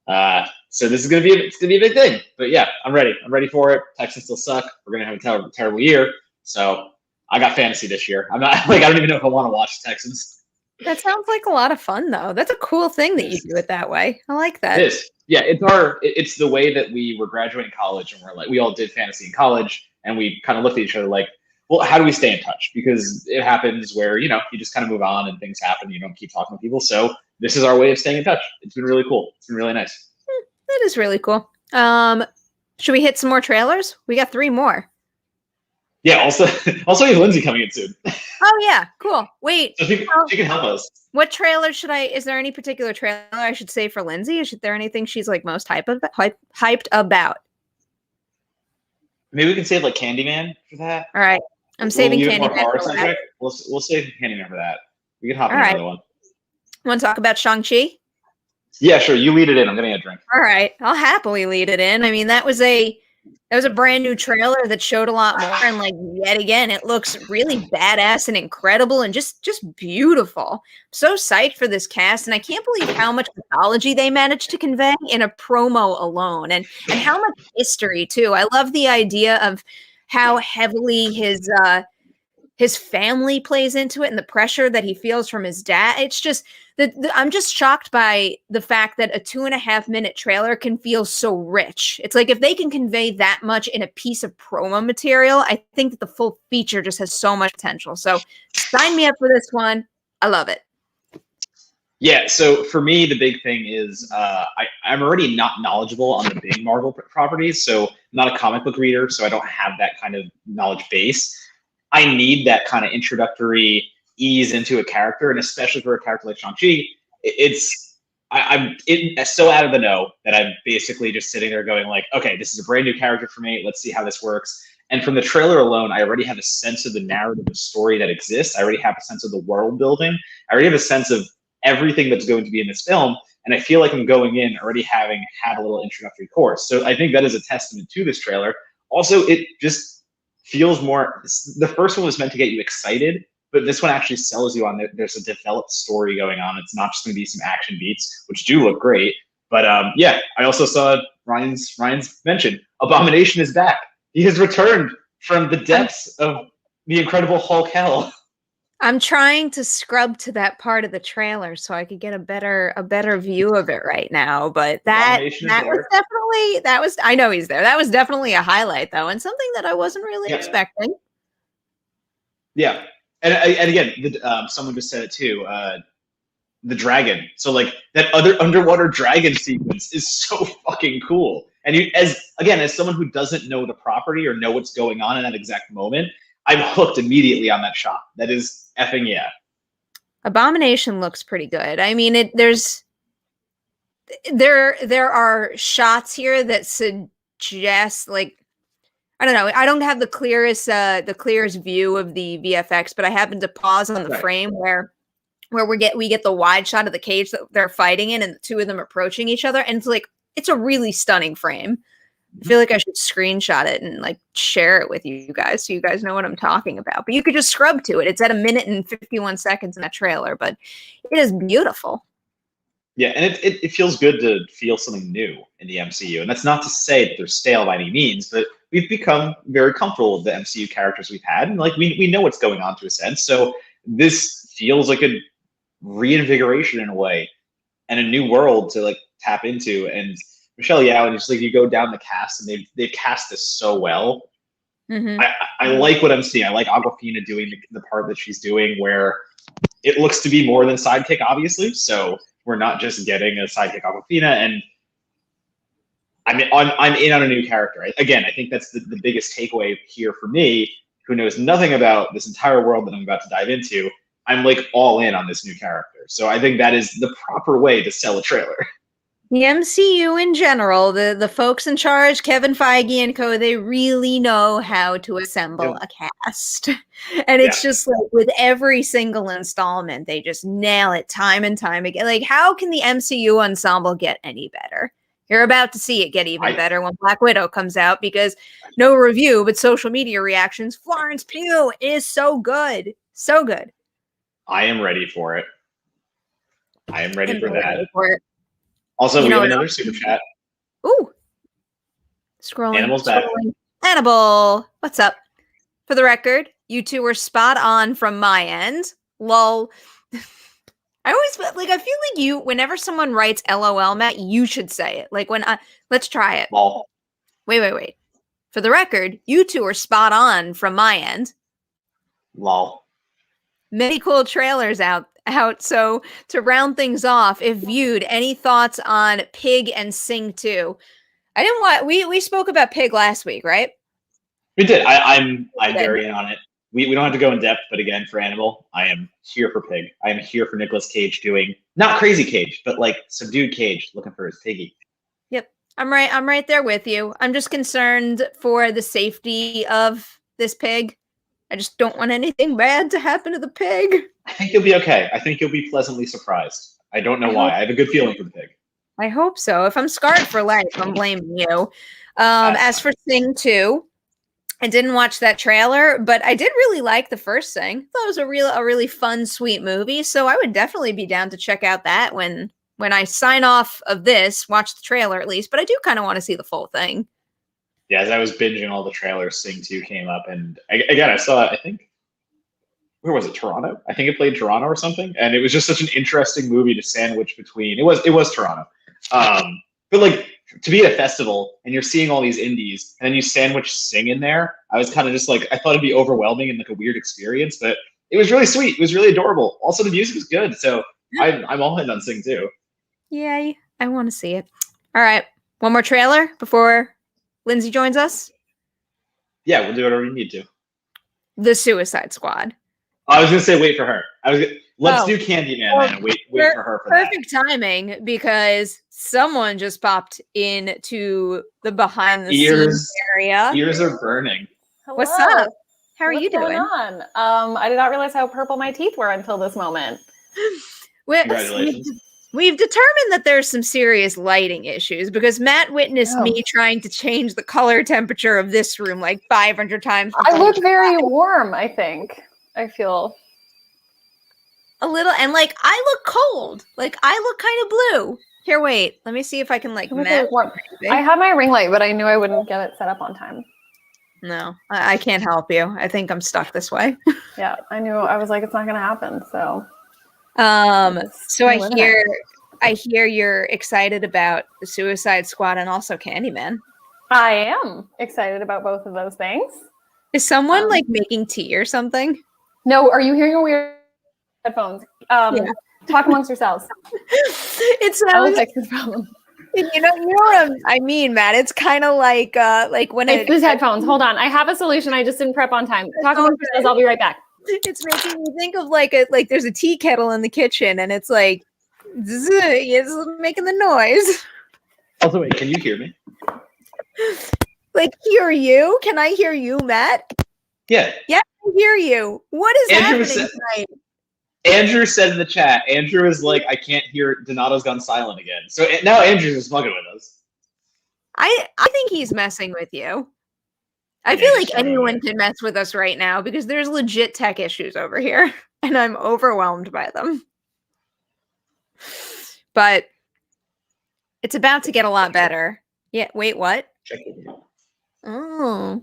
So this is gonna be a big thing. But yeah, I'm ready. I'm ready for it. Texans still suck. We're gonna have a terrible year. So I got fantasy this year. I'm not I don't even know if I want to watch the Texans. That sounds like a lot of fun, though. That's a cool thing that you do it that way. I like that. It is. Yeah, it's the way that we were graduating college, and we all did fantasy in college, and we kind of looked at each other like, well, how do we stay in touch? Because it happens where you just kind of move on and things happen. You don't keep talking to people, so this is our way of staying in touch. It's been really cool. It's been really nice. That is really cool. Should we hit some more trailers? We got 3 more. Yeah. Also, also we have Lindsay coming in soon. Oh yeah, cool. Wait, So she can help us. What trailer should I? Is there any particular trailer I should say for Lindsay? Is there anything she's like most hyped about? Maybe we can save like Candyman for that. All right, I'm We'll saving leave it more Candyman horror for last. centric. We'll save Candyman for that. We can hop All in right. another one. Want to talk about Shang-Chi? Yeah, sure. You lead it in. I'm getting a drink. All right, I'll happily lead it in. I mean, that was a brand new trailer that showed a lot more, and like yet again, it looks really badass and incredible and just beautiful. I'm so psyched for this cast, and I can't believe how much mythology they managed to convey in a promo alone, and how much history too. I love the idea of how heavily his family plays into it and the pressure that he feels from his dad. It's just I'm just shocked by the fact that a 2.5-minute trailer can feel so rich. It's like if they can convey that much in a piece of promo material, I think that the full feature just has so much potential. So sign me up for this one. I love it. Yeah, so for me, the big thing is I'm already not knowledgeable on the big Marvel properties, so I'm not a comic book reader, so I don't have that kind of knowledge base. I need that kind of introductory ease into a character, and especially for a character like Shang-Chi, I'm so out of the know that I'm basically just sitting there going like, okay, this is a brand new character for me. Let's see how this works. And from the trailer alone, I already have a sense of the narrative, the story that exists. I already have a sense of the world building. I already have a sense of everything that's going to be in this film. And I feel like I'm going in already having had a little introductory course. So I think that is a testament to this trailer. Also, it just feels more, the first one was meant to get you excited, but this one actually sells you on there's a developed story going on. It's not just going to be some action beats, which do look great. But yeah, I also saw Ryan's mention, Abomination is back. He has returned from the depths of the Incredible Hulk hell. I'm trying to scrub to that part of the trailer so I could get a better view of it right now. But that was I know he's there. That was definitely a highlight though, and something that I wasn't really expecting. Yeah, and again, someone just said it too. The dragon. So like that other underwater dragon sequence is so fucking cool. And you, as someone who doesn't know the property or know what's going on in that exact moment, I'm hooked immediately on that shot. That is effing yeah. Abomination looks pretty good. I mean, there are shots here that suggest like I don't know. I don't have the clearest view of the VFX, but I happened to pause on the frame where we get the wide shot of the cage that they're fighting in and the two of them approaching each other, and it's a really stunning frame. I feel like I should screenshot it and like share it with you guys so you guys know what I'm talking about. But you could just scrub to it. It's at 1 minute and 51 seconds in that trailer, but it is beautiful. Yeah, and it feels good to feel something new in the MCU. And that's not to say that they're stale by any means, but we've become very comfortable with the MCU characters we've had. And like we know what's going on to a sense. So this feels like a reinvigoration in a way and a new world to like tap into. And Michelle Yeoh, and just like you go down the cast and they've cast this so well. Mm-hmm. I like what I'm seeing. I like Awkwafina doing the part that she's doing where it looks to be more than sidekick, obviously. So we're not just getting a sidekick Awkwafina, and I'm in on a new character. Again, I think that's the biggest takeaway here for me, who knows nothing about this entire world that I'm about to dive into. I'm like all in on this new character. So I think that is the proper way to sell a trailer. The MCU in general, the folks in charge, Kevin Feige and co, they really know how to assemble a cast. And it's just like with every single installment, they just nail it time and time again. Like, how can the MCU ensemble get any better? You're about to see it get even better when Black Widow comes out, because no review, but social media reactions. Florence Pugh is so good. So good. I am ready for it. I am ready for that. Ready for it. Also, we have another super chat. Ooh. Scrolling. Animal's back. Hannibal, what's up? For the record, you two were spot on from my end. Lol. I always like, I feel like you, whenever someone writes LOL, Matt, you should say it. Like let's try it. Lol. Wait. For the record, you two are spot on from my end. Lol. Many cool trailers out. So to round things off, if viewed, any thoughts on Pig and Sing 2? I didn't want we spoke about Pig last week, right? We did. I'm very in on it. We don't have to go in depth, but again, for Animal, I am here for Pig. I am here for Nicolas Cage doing not crazy Cage, but like subdued Cage, looking for his piggy. Yep, I'm right there with you. I'm just concerned for the safety of this pig. I just don't want anything bad to happen to the pig. I think you'll be okay. I think you'll be pleasantly surprised. I don't know why. I have a good feeling for the pig. I hope so. If I'm scarred for life, I'm blaming you. As for Sing 2, I didn't watch that trailer, but I did really like the first Sing. I thought it was a really fun, sweet movie. So I would definitely be down to check out that when I sign off of this, watch the trailer at least. But I do kind of want to see the full thing. Yeah, as I was binging all the trailers, Sing 2 came up, and again, I saw it, I think, where was it, Toronto? I think it played Toronto or something, and it was just such an interesting movie to sandwich between. It was Toronto, but like to be at a festival and you're seeing all these indies, and then you sandwich Sing in there. I was kind of just like, I thought it'd be overwhelming and like a weird experience, but it was really sweet. It was really adorable. Also, the music was good, so I'm all in on Sing 2. Yay! I want to see it. All right, one more trailer before Lindsay joins us? Yeah, we'll do whatever we need to. The Suicide Squad. I was going to say wait for her. Let's do Candyman and wait for her for perfect timing, because someone just popped into the behind the scenes area. Ears are burning. Hello. What's up? How are you doing? What's going on? I did not realize how purple my teeth were until this moment. Congratulations. We've determined that there's some serious lighting issues because Matt witnessed me trying to change the color temperature of this room like 500 times. I look very warm, I think. I feel a little, and like I look cold. Like I look kind of blue. Here, wait. Let me see if I can like match. I had my ring light, but I knew I wouldn't get it set up on time. No, I can't help you. I think I'm stuck this way. Yeah, I knew. I was like, it's not going to happen. So I hear you're excited about the Suicide Squad and also Candyman. I am excited about both of those things. Is someone like making tea or something? No, are you hearing a weird headphones? Talk amongst yourselves. It's I'll fix this problem. You know what I mean, Matt. It's kind of like when it's these headphones. Hold on, I have a solution. I just didn't prep on time. Talk amongst yourselves. I'll be right back. It's making me think of like there's a tea kettle in the kitchen and it's like it's making the noise. Also, wait, can you hear me? Like, hear you? Can I hear you, Matt? Yeah. Yeah, I hear you. What is happening tonight? Andrew said in the chat, Andrew is like, I can't hear, Donato's gone silent again. So now Andrew's just mugging with us. I think he's messing with you. I feel like anyone can mess with us right now because there's legit tech issues over here and I'm overwhelmed by them. But it's about to get a lot better. Yeah, wait, what? Check it out. Oh.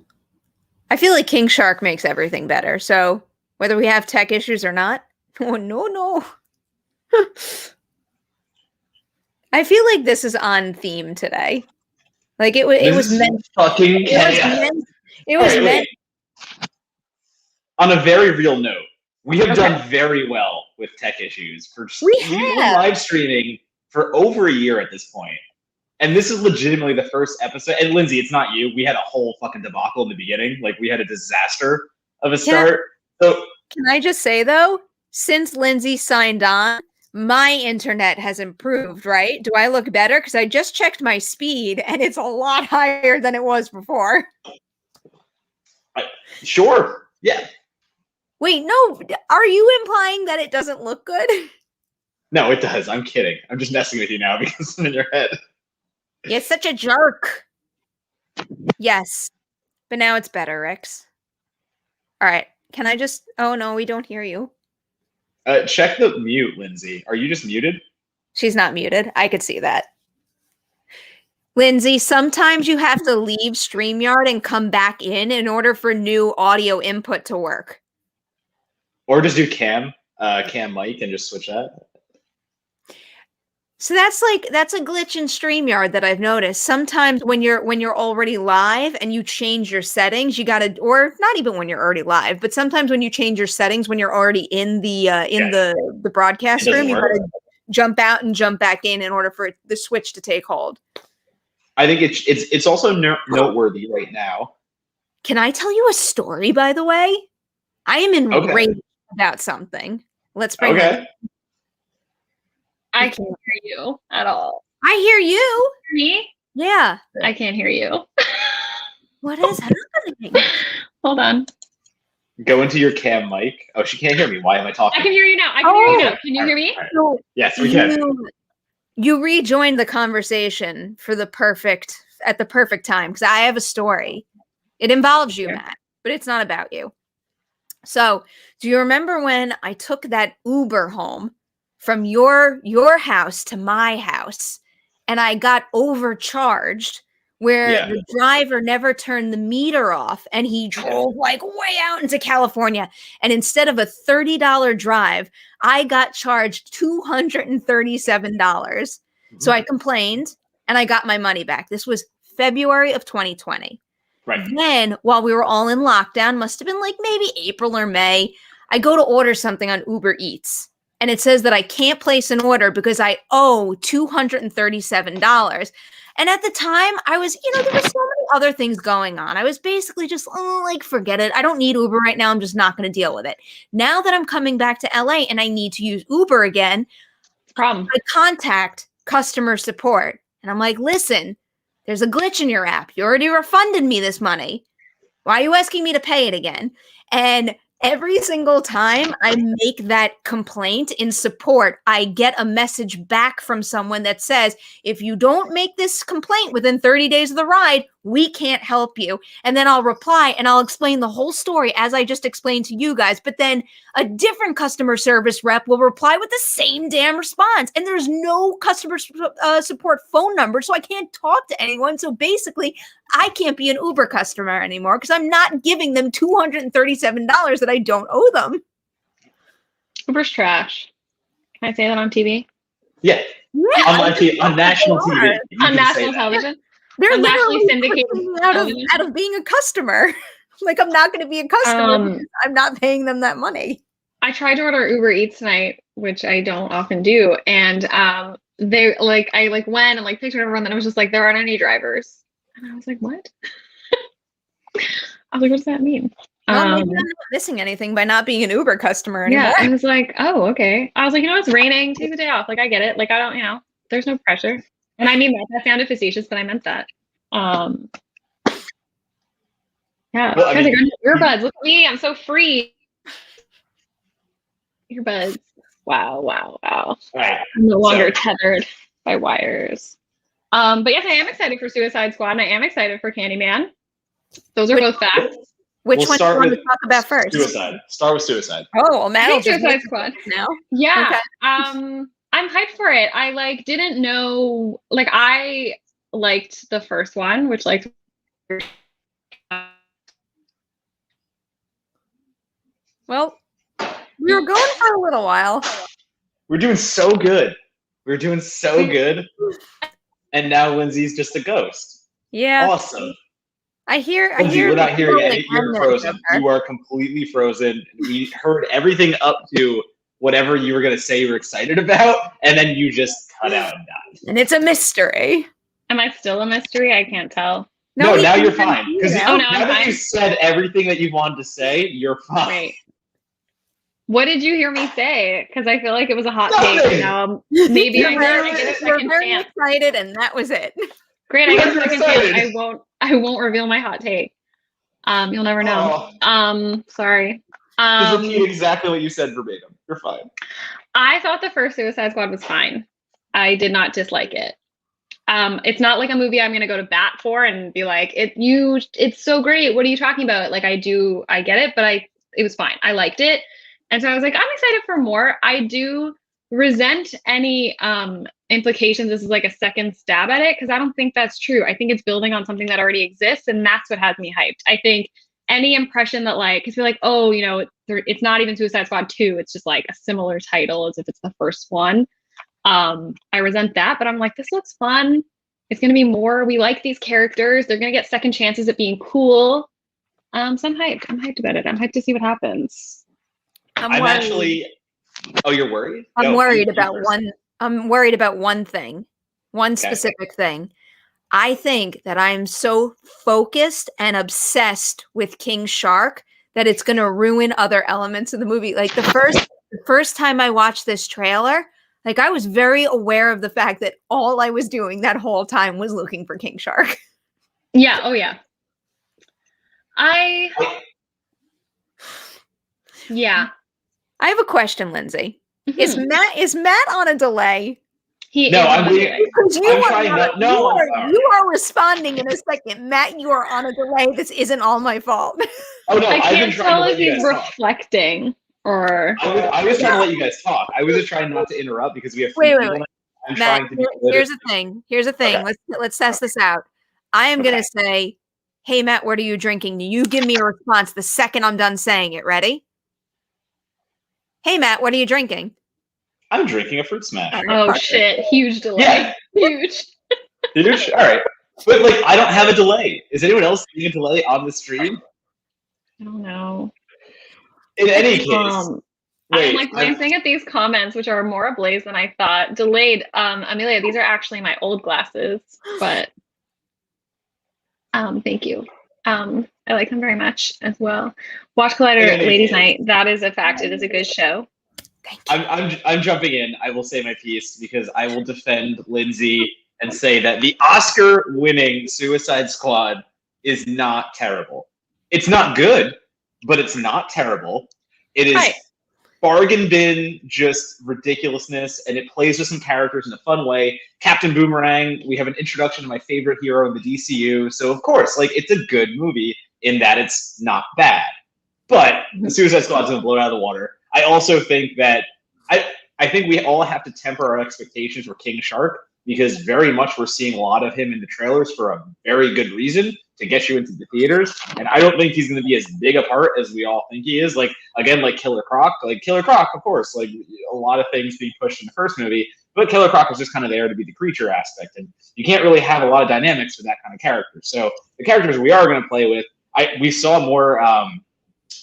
I feel like King Shark makes everything better. So whether we have tech issues or not, oh no. I feel like this is on theme today. Like it was meant. It was meant. On a very real note, we have done very well with tech issues. We've been live streaming for over a year at this point. And this is legitimately the first episode. And Lindsay, it's not you. We had a whole fucking debacle in the beginning. Like we had a disaster of a start. Can I just say though, since Lindsay signed on, my internet has improved, right? Do I look better? Because I just checked my speed and it's a lot higher than it was before. Sure. Yeah. Wait, no. Are you implying that it doesn't look good? No, it does. I'm kidding. I'm just messing with you now because I'm in your head. You're such a jerk. Yes. But now it's better, Rex. All right. Can I just... Oh, no, we don't hear you. Check the mute, Lindsay. Are you just muted? She's not muted. I could see that. Lindsay, sometimes you have to leave StreamYard and come back in order for new audio input to work. Or just do cam mic and just switch that. So that's a glitch in StreamYard that I've noticed. Sometimes when you're already live and you change your settings, you gotta, or not even when you're already live, but sometimes when you change your settings when you're already in the broadcast room, you gotta jump out and jump back in order for the switch to take hold. I think it's also noteworthy right now. Can I tell you a story, by the way? I am enraged about something. Let's bring that. I can't hear you at all. I hear you. Me? Yeah. I can't hear you. What is happening? Hold on. Go into your cam mic. Oh, she can't hear me. Why am I talking? I can hear you now. I can hear you now. Can you hear me? Right. So yes, we can. You rejoined the conversation at the perfect time, because I have a story. It involves you, Matt, but it's not about you. So, do you remember when I took that Uber home from your house to my house, and I got overcharged, where the driver never turned the meter off, and he drove like way out into California, and instead of a $30 drive, I got charged $237. So I complained, and I got my money back. This was February of 2020. Right. Then, while we were all in lockdown, must have been like maybe April or May, I go to order something on Uber Eats, and it says that I can't place an order because I owe $237. And at the time, I was, there were so many other things going on. I was basically just forget it. I don't need Uber right now. I'm just not going to deal with it. Now that I'm coming back to LA and I need to use Uber again, I contact customer support, and I'm like, listen, there's a glitch in your app. You already refunded me this money. Why are you asking me to pay it again? And every single time I make that complaint in support, I get a message back from someone that says, if you don't make this complaint within 30 days of the ride, we can't help you. And then I'll reply and I'll explain the whole story as I just explained to you guys. But then a different customer service rep will reply with the same damn response. And there's no customer support phone number, so I can't talk to anyone. So basically, I can't be an Uber customer anymore because I'm not giving them $237 that I don't owe them. Uber's trash. Can I say that on TV? Yeah. On national TV. On national television? They're nationally syndicated out of being a customer. Like, I'm not going to be a customer because I'm not paying them that money. I tried to order Uber Eats tonight, which I don't often do. And they I went and pictured everyone, and I was just like, there aren't any drivers. And I was like, what? I was like, what does that mean? Well, maybe I'm not missing anything by not being an Uber customer anymore. Yeah, I was like, oh, okay. I was like, it's raining. Take the day off. I get it. I don't, there's no pressure. And I mean that sounded facetious, but I meant that. Yeah. Well, I got earbuds. Look at me. I'm so free. Earbuds. Wow. Right. I'm no longer tethered by wires. But yes, I am excited for Suicide Squad, and I am excited for Candyman. Those are both facts. Which one do you want to talk about first? Suicide. Start with Suicide. Oh, well, Matt, Suicide Squad now. Yeah. Okay. I'm hyped for it. I didn't know. I liked the first one, which Well, we were going for a little while. We're doing so good. And now Lindsay's just a ghost. Yeah. Awesome. I hear. We're not hearing anything. You're frozen. You are completely frozen. We heard everything up to whatever you were going to say you were excited about, and then you just cut out and died. And it's a mystery. Am I still a mystery? I can't tell. No, now you're fine. Because now that fine? You said everything that you wanted to say, you're fine. Wait. What did you hear me say? Because I feel like it was a hot take. Maybe I'm very excited, and that was it. Great, I get a second chance. I won't reveal my hot take. You'll never know. Sorry. Just repeat exactly what you said verbatim. You're fine. I thought the first Suicide Squad was fine. I did not dislike it. It's not like a movie I'm gonna go to bat for and be like, it's so great. What are you talking about? I get it, but it was fine. I liked it. And so I was like, I'm excited for more. I do resent any implications this is a second stab at it, because I don't think that's true. I think it's building on something that already exists, and that's what has me hyped. I think any impression that because you're it's not even Suicide Squad 2, it's just a similar title as if it's the first one. I resent that, but I'm like, this looks fun. It's going to be more. We like these characters. They're going to get second chances at being cool. So I'm hyped. I'm hyped about it. I'm hyped to see what happens. I'm actually. Oh, you're worried? I'm worried about one thing, one specific thing. I think that I'm so focused and obsessed with King Shark that it's going to ruin other elements of the movie. Like the first time I watched this trailer, like I was very aware of the fact that all I was doing that whole time was looking for King Shark. Yeah. Oh yeah. Yeah. I have a question, Lindsay. Mm-hmm. Is Matt on a delay? He No, is I'm on waiting. delay. Because I'm trying not. No, you are responding in a second. Matt, you are on a delay. This isn't all my fault. Oh no, I I've been can't trying to tell let if you he's guys talk. reflecting or. I was trying to let you guys talk. I was just trying not to interrupt because we have three Wait. people. I'm Matt, trying to be here's the thing. Here's the thing. Okay. Let's test this out. I am gonna say, "Hey Matt, what are you drinking?" You give me a response the second I'm done saying it. Ready? Hey Matt, what are you drinking? I'm drinking a fruit smash. Oh shit! Huge delay. Yeah. Huge. Huge. All right. But like, I don't have a delay. Is anyone else seeing a delay on the stream? I don't know. In any case, I'm like glancing at these comments, which are more ablaze than I thought. Delayed. Amelia, these are actually my old glasses, but thank you. I like them very much as well. Watch Collider Ladies Night. That is a fact. It is a good show. Thank you. I'm jumping in. I will say my piece because I will defend Lindsay and say that the Oscar-winning Suicide Squad is not terrible. It's not good, but it's not terrible. It is bargain bin, just ridiculousness, and it plays with some characters in a fun way. Captain Boomerang, we have an introduction to my favorite hero in the DCU, so of course, like, it's a good movie in that it's not bad. But the Suicide Squad's gonna blow it out of the water. I also think that I think we all have to temper our expectations for King Shark because very much we're seeing a lot of him in the trailers for a very good reason to get you into the theaters. And I don't think he's going to be as big a part as we all think he is. Like, again, like Killer Croc, of course, like a lot of things being pushed in the first movie, but Killer Croc was just kind of there to be the creature aspect. And you can't really have a lot of dynamics for that kind of character. So the characters we are going to play with, we saw more,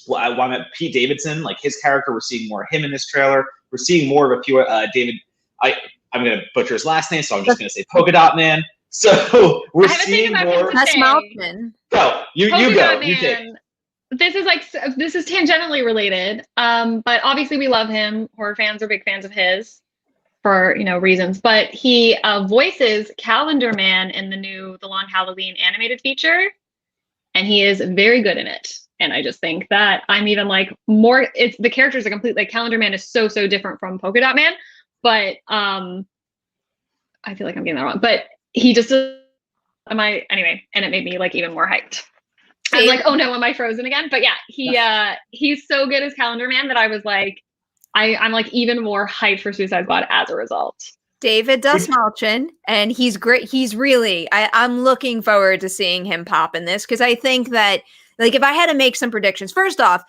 well, I met Pete Davidson, like his character, we're seeing more of him in this trailer. We're seeing more of a few David. I'm going to butcher his last name, so I'm just going to say Polka Dot Man. So we're seeing more. That's Malkin. Go. You go. You take. This is tangentially related, but obviously we love him. Horror fans are big fans of his for reasons. But he voices Calendar Man in the Long Halloween animated feature, and he is very good in it. And I just think that I'm even like more. It's the characters are complete. Like Calendar Man is so different from Polka Dot Man, but I feel like I'm getting that wrong. But he just anyway, and it made me like even more hyped. I'm like, oh no, am I frozen again? But yeah, he's so good as Calendar Man that I was like, I'm like even more hyped for Suicide Squad as a result. David Dastmalchian, and he's great. He's really, I'm looking forward to seeing him pop in this because I think that, like, if I had to make some predictions, first off,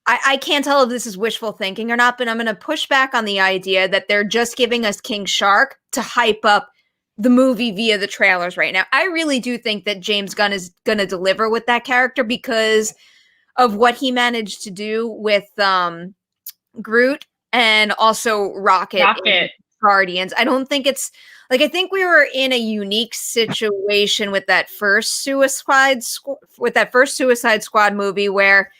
I can't tell if this is wishful thinking or not, but I'm going to push back on the idea that they're just giving us King Shark to hype up the movie via the trailers right now. I really do think that James Gunn is going to deliver with that character because of what he managed to do with Groot and also Rocket. Guardians. I don't think it's like, I think we were in a unique situation with that first Suicide Squad movie where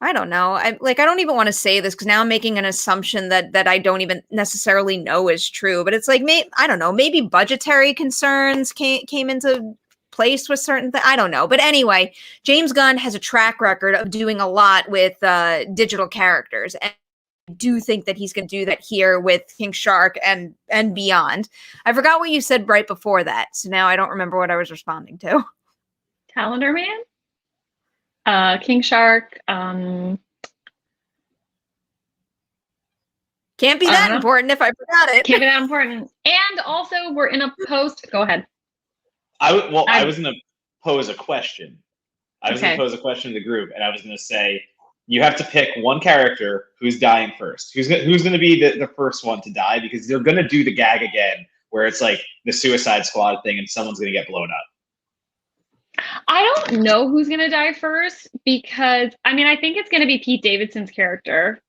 I don't know. I don't even want to say this because now I'm making an assumption that I don't even necessarily know is true. But it's like, I don't know. Maybe budgetary concerns came into place with certain things. I don't know. But anyway, James Gunn has a track record of doing a lot with digital characters, and I do think that he's going to do that here with King Shark and beyond. I forgot what you said right before that, so now I don't remember what I was responding to. Calendar Man, King Shark. Can't be that important if I forgot it. Can't be that important. And also, we're in a post. Go ahead. I was going to pose a question. I was going to pose a question to the group, and I was going to say, you have to pick one character who's dying first. Who's going to be the first one to die? Because they're going to do the gag again, where it's like the Suicide Squad thing, and someone's going to get blown up. I don't know who's going to die first because, I mean, I think it's going to be Pete Davidson's character.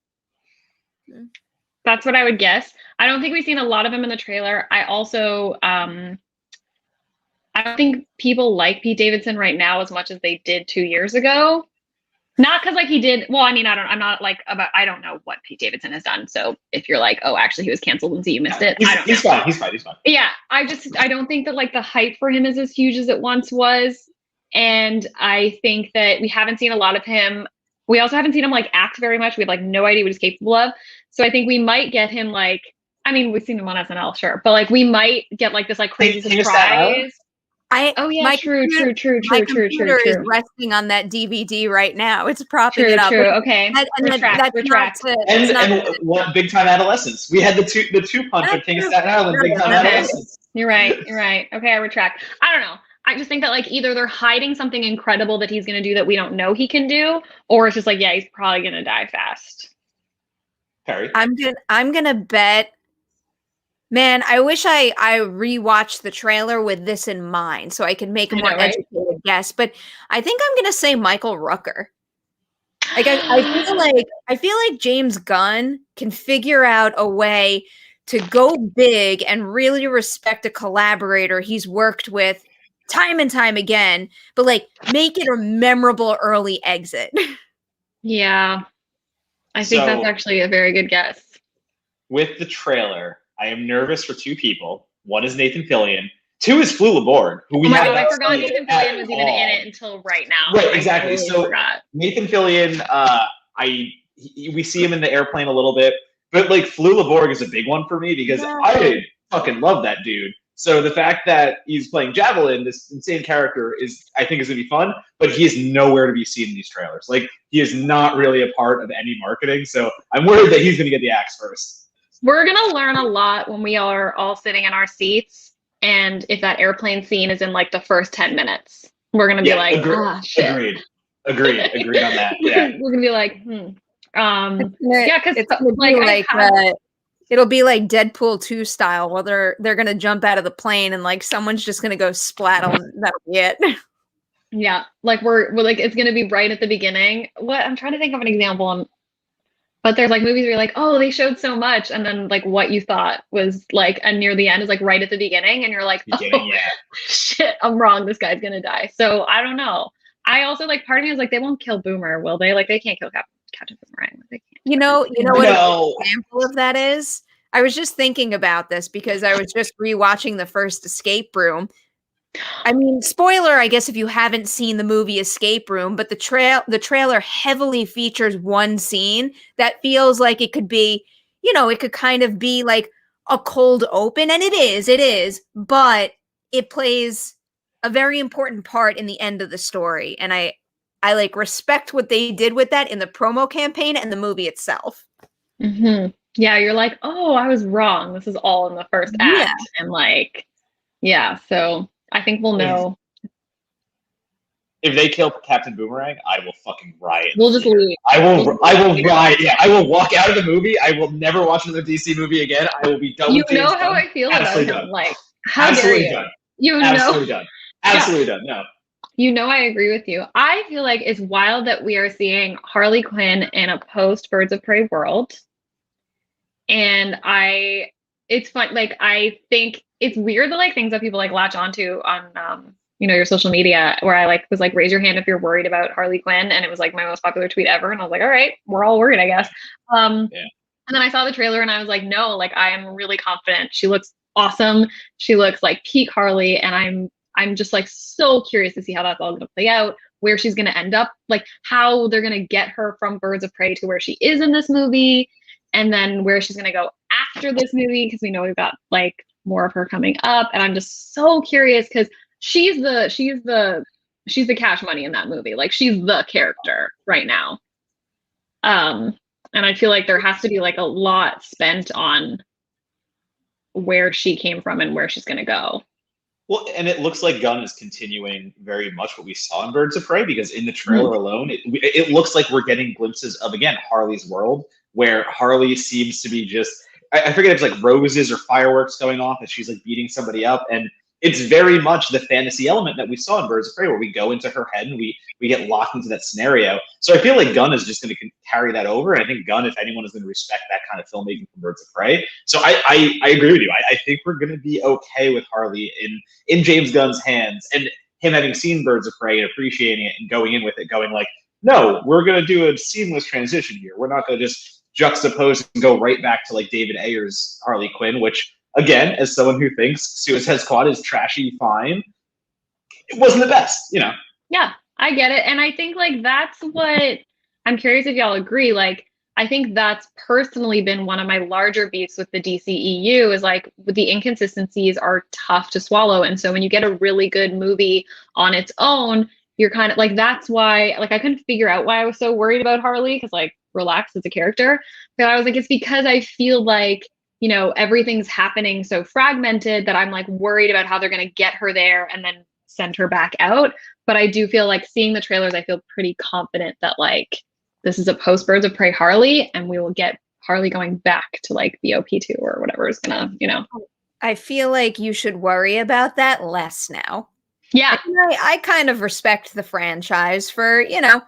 That's what I would guess. I don't think we've seen a lot of him in the trailer. I also, I don't think people like Pete Davidson right now as much as they did 2 years ago. Not because like he did. Well, I mean, I don't know what Pete Davidson has done. So if you're like, oh, actually he was canceled and so you missed it, I don't know. He's fine. Yeah, I don't think that like the hype for him is as huge as it once was. And I think that we haven't seen a lot of him. We also haven't seen him like act very much. We have like no idea what he's capable of. So I think we might get him like, I mean, we've seen him on SNL, sure, but like we might get like this like crazy surprise. True. My computer is resting on that DVD right now. It's propping it up. True. Okay. And what Big Time Adolescence? We had the two punch of King of Staten Island, Big Time Adolescence. You're right. Okay, I retract. I don't know. I just think that like either they're hiding something incredible that he's going to do that we don't know he can do, or it's just like, yeah, he's probably going to die fast. Perri? I'm gonna bet. Man, I wish I rewatched the trailer with this in mind so I could make a more educated guess. But I think I'm gonna say Michael Rooker. Like I feel like James Gunn can figure out a way to go big and really respect a collaborator he's worked with time and time again, but like make it a memorable early exit. Yeah, I think that's actually a very good guess. With the trailer, I am nervous for two people. One is Nathan Fillion. Two is Fleur Laborde, who we have. I forgot Nathan Fillion was even in it until right now. Right, exactly. So Nathan Fillion, we see him in the airplane a little bit, but like Fleur Laborde is a big one for me because I fucking love that dude. So the fact that he's playing Javelin, this insane character, I think is gonna be fun, but he is nowhere to be seen in these trailers. Like he is not really a part of any marketing. So I'm worried that he's gonna get the axe first. We're going to learn a lot when we are all sitting in our seats. And if that airplane scene is in like the first 10 minutes, we're going to be like, shit. Agreed on that. Yeah. We're going to be like, because it'll be like Deadpool 2 style where they're going to jump out of the plane and like someone's just going to go splat on that'll be it. Yeah. Like we're like, it's going to be right at the beginning. I'm trying to think of an example. But there's like movies where you're like, oh, they showed so much. And then like what you thought was like near the end is like right at the beginning. And you're like, shit, I'm wrong. This guy's going to die. So I don't know. I also like part of me is like, they won't kill Boomer, will they? Like they can't kill Captain Boomerang. They can't. You know what an example of that is? I was just thinking about this because I was just rewatching the first Escape Room. I mean, spoiler, I guess, if you haven't seen the movie Escape Room, but the trailer heavily features one scene that feels like it could be, it could kind of be like a cold open, and it is, but it plays a very important part in the end of the story. And I like respect what they did with that in the promo campaign and the movie itself. Mm-hmm. Yeah, you're like, oh, I was wrong. This is all in the first act. And like, yeah, so I think we'll know. If they kill Captain Boomerang, I will fucking riot. We'll just leave. I will riot. Yeah, I will walk out of the movie. I will never watch another DC movie again. I will be done with it. You know how I feel about him. Like, how dare you? Done. Absolutely done. Absolutely done. No. You know, I agree with you. I feel like it's wild that we are seeing Harley Quinn in a post Birds of Prey world. And it's fun. Like, I think it's weird the like things that people like latch onto on your social media, where I like was like, raise your hand if you're worried about Harley Quinn, and it was like my most popular tweet ever, and I was like, all right, we're all worried, I guess. And then I saw the trailer and I was like, no, like I am really confident. She looks awesome. She looks like peak Harley, and I'm just like so curious to see how that's all going to play out, where she's going to end up, like how they're going to get her from Birds of Prey to where she is in this movie, and then where she's going to go after this movie, because we know we've got like more of her coming up, and I'm just so curious because she's the cash money in that movie. Like she's the character right now. And I feel like there has to be like a lot spent on where she came from and where she's going to go. Well, and it looks like Gunn is continuing very much what we saw in Birds of Prey, because in the trailer alone, it looks like we're getting glimpses of, again, Harley's world, where Harley seems to be just, I forget if it's like roses or fireworks going off as she's like beating somebody up. And it's very much the fantasy element that we saw in Birds of Prey, where we go into her head and we get locked into that scenario. So I feel like Gunn is just going to carry that over. And I think Gunn, if anyone, is going to respect that kind of filmmaking from Birds of Prey. So I agree with you. I think we're going to be okay with Harley in James Gunn's hands, and him having seen Birds of Prey and appreciating it and going in with it, going like, no, we're going to do a seamless transition here. We're not going to just juxtapose and go right back to like David Ayer's Harley Quinn, which, again, as someone who thinks Suicide Squad is trashy fine, it wasn't the best, you know? Yeah, I get it. And I think like that's what I'm curious if y'all agree. Like, I think that's personally been one of my larger beefs with the DCEU is like the inconsistencies are tough to swallow. And so when you get a really good movie on its own, you're kind of like, that's why, like, I couldn't figure out why I was so worried about Harley, because like, relax, as a character. But I was like, it's because I feel like, you know, everything's happening so fragmented that I'm like worried about how they're going to get her there and then send her back out. But I do feel like seeing the trailers, I feel pretty confident that like this is a post Birds of Prey Harley, and we will get Harley going back to like the OP2 or whatever is gonna, you know. I feel like you should worry about that less now. Yeah. I kind of respect the franchise for, you know,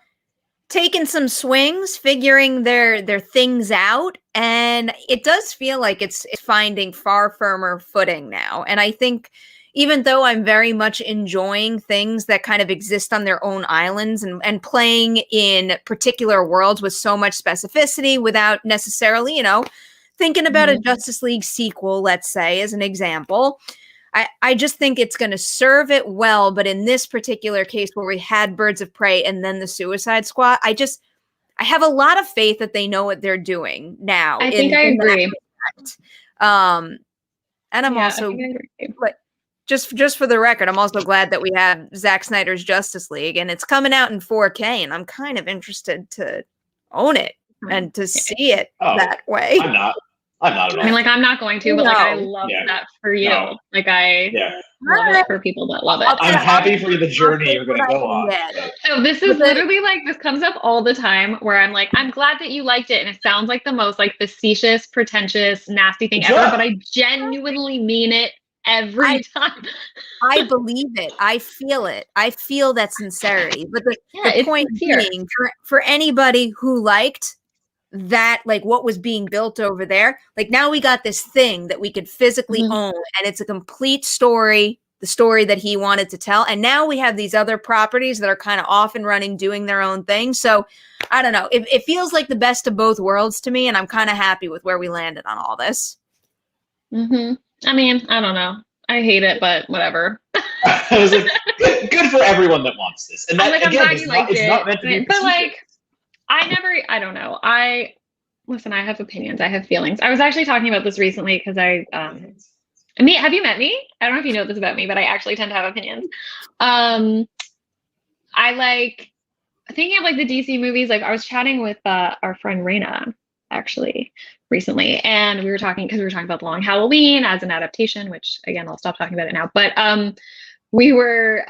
taking some swings, figuring their things out, and it does feel like it's finding far firmer footing now. And I think even though I'm very much enjoying things that kind of exist on their own islands and playing in particular worlds with so much specificity without necessarily, you know, thinking about a Justice League sequel, let's say, as an example, I just think it's going to serve it well. But in this particular case where we had Birds of Prey and then the Suicide Squad, I have a lot of faith that they know what they're doing now. I think I agree. And I'm also, but just for the record, I'm also glad that we have Zack Snyder's Justice League, and it's coming out in 4K, and I'm kind of interested to own it and to see it that way. I'm not at all. I mean, like, I'm not going to, but like, I love that for you. No. Like, I love it for people that love it. I'm happy for the journey you're going to go on. So this is literally like, this comes up all the time where I'm like, I'm glad that you liked it. And it sounds like the most like facetious, pretentious, nasty thing ever, but I genuinely mean it every time. I believe it. I feel it. I feel that sincerity. But the point being, for anybody who liked that, like what was being built over there, like now we got this thing that we could physically own, and it's a complete story, the story that he wanted to tell. And now we have these other properties that are kind of off and running, doing their own thing. So I don't know. It feels like the best of both worlds to me, and I'm kind of happy with where we landed on all this. I mean, I don't know. I hate it, but whatever. I was like, good for everyone that wants this. And that, like, again, it's not meant to be. But like, I don't know. Listen, I have opinions. I have feelings. I was actually talking about this recently because have you met me? I don't know if you know this about me, but I actually tend to have opinions. I like thinking of like the DC movies. Like I was chatting with our friend Raina actually recently, and we were talking about The Long Halloween as an adaptation, which again, I'll stop talking about it now. But we were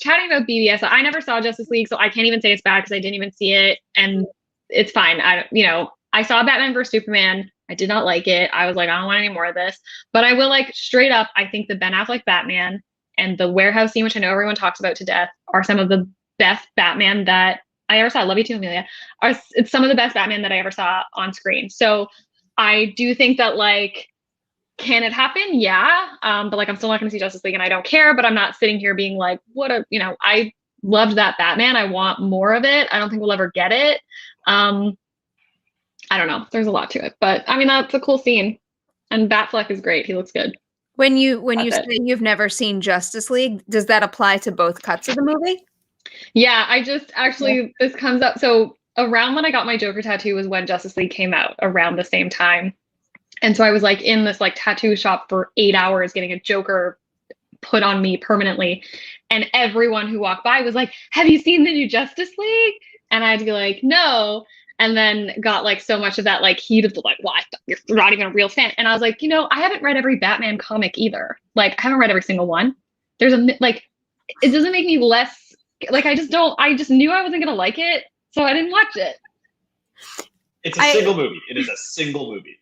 chatting about BBS. I never saw Justice League, so I can't even say it's bad because I didn't even see it, and it's fine. I saw Batman vs Superman. I did not like it. I was like, I don't want any more of this. But I will, like, straight up, I think the Ben Affleck Batman and the warehouse scene, which I know everyone talks about to death, are some of the best Batman that I ever saw. I love you too, Amelia. It's some of the best Batman that I ever saw on screen. So I do think that, like, can it happen? Yeah. But like, I'm still not going to see Justice League, and I don't care. But I'm not sitting here being like, I loved that Batman. I want more of it. I don't think we'll ever get it. I don't know. There's a lot to it, but I mean, that's a cool scene, and Batfleck is great. He looks good. When you say you've never seen Justice League, does that apply to both cuts of the movie? Yeah, I just actually this comes up. So around when I got my Joker tattoo was when Justice League came out, around the same time. And so I was like in this like tattoo shop for 8 hours getting a Joker put on me permanently. And everyone who walked by was like, have you seen the new Justice League? And I'd be like, no. And then got like so much of that like heat of the like, well, you're not even a real fan. And I was like, I haven't read every Batman comic either. Like, I haven't read every single one. There's it doesn't make me less, like, I just knew I wasn't going to like it. So I didn't watch it. It's a single movie. It is a single movie.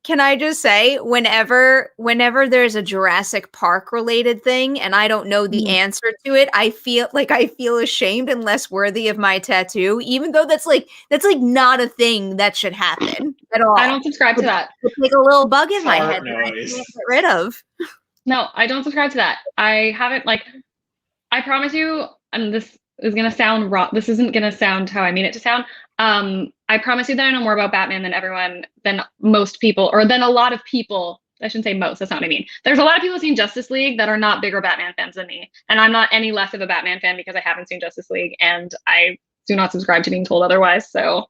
Can I just say, whenever there's a Jurassic Park related thing and I don't know the answer to it, I feel ashamed and less worthy of my tattoo, even though that's like not a thing that should happen at all. I don't subscribe to that. It's like a little bug in my head that I can't get rid of. No, I don't subscribe to that. I haven't, like, I promise you, and this is gonna sound wrong. This isn't gonna sound how I mean it to sound. I promise you that I know more about Batman than most people, or than a lot of people. I shouldn't say most, that's not what I mean. There's a lot of people who've seen Justice League that are not bigger Batman fans than me. And I'm not any less of a Batman fan because I haven't seen Justice League, and I do not subscribe to being told otherwise. So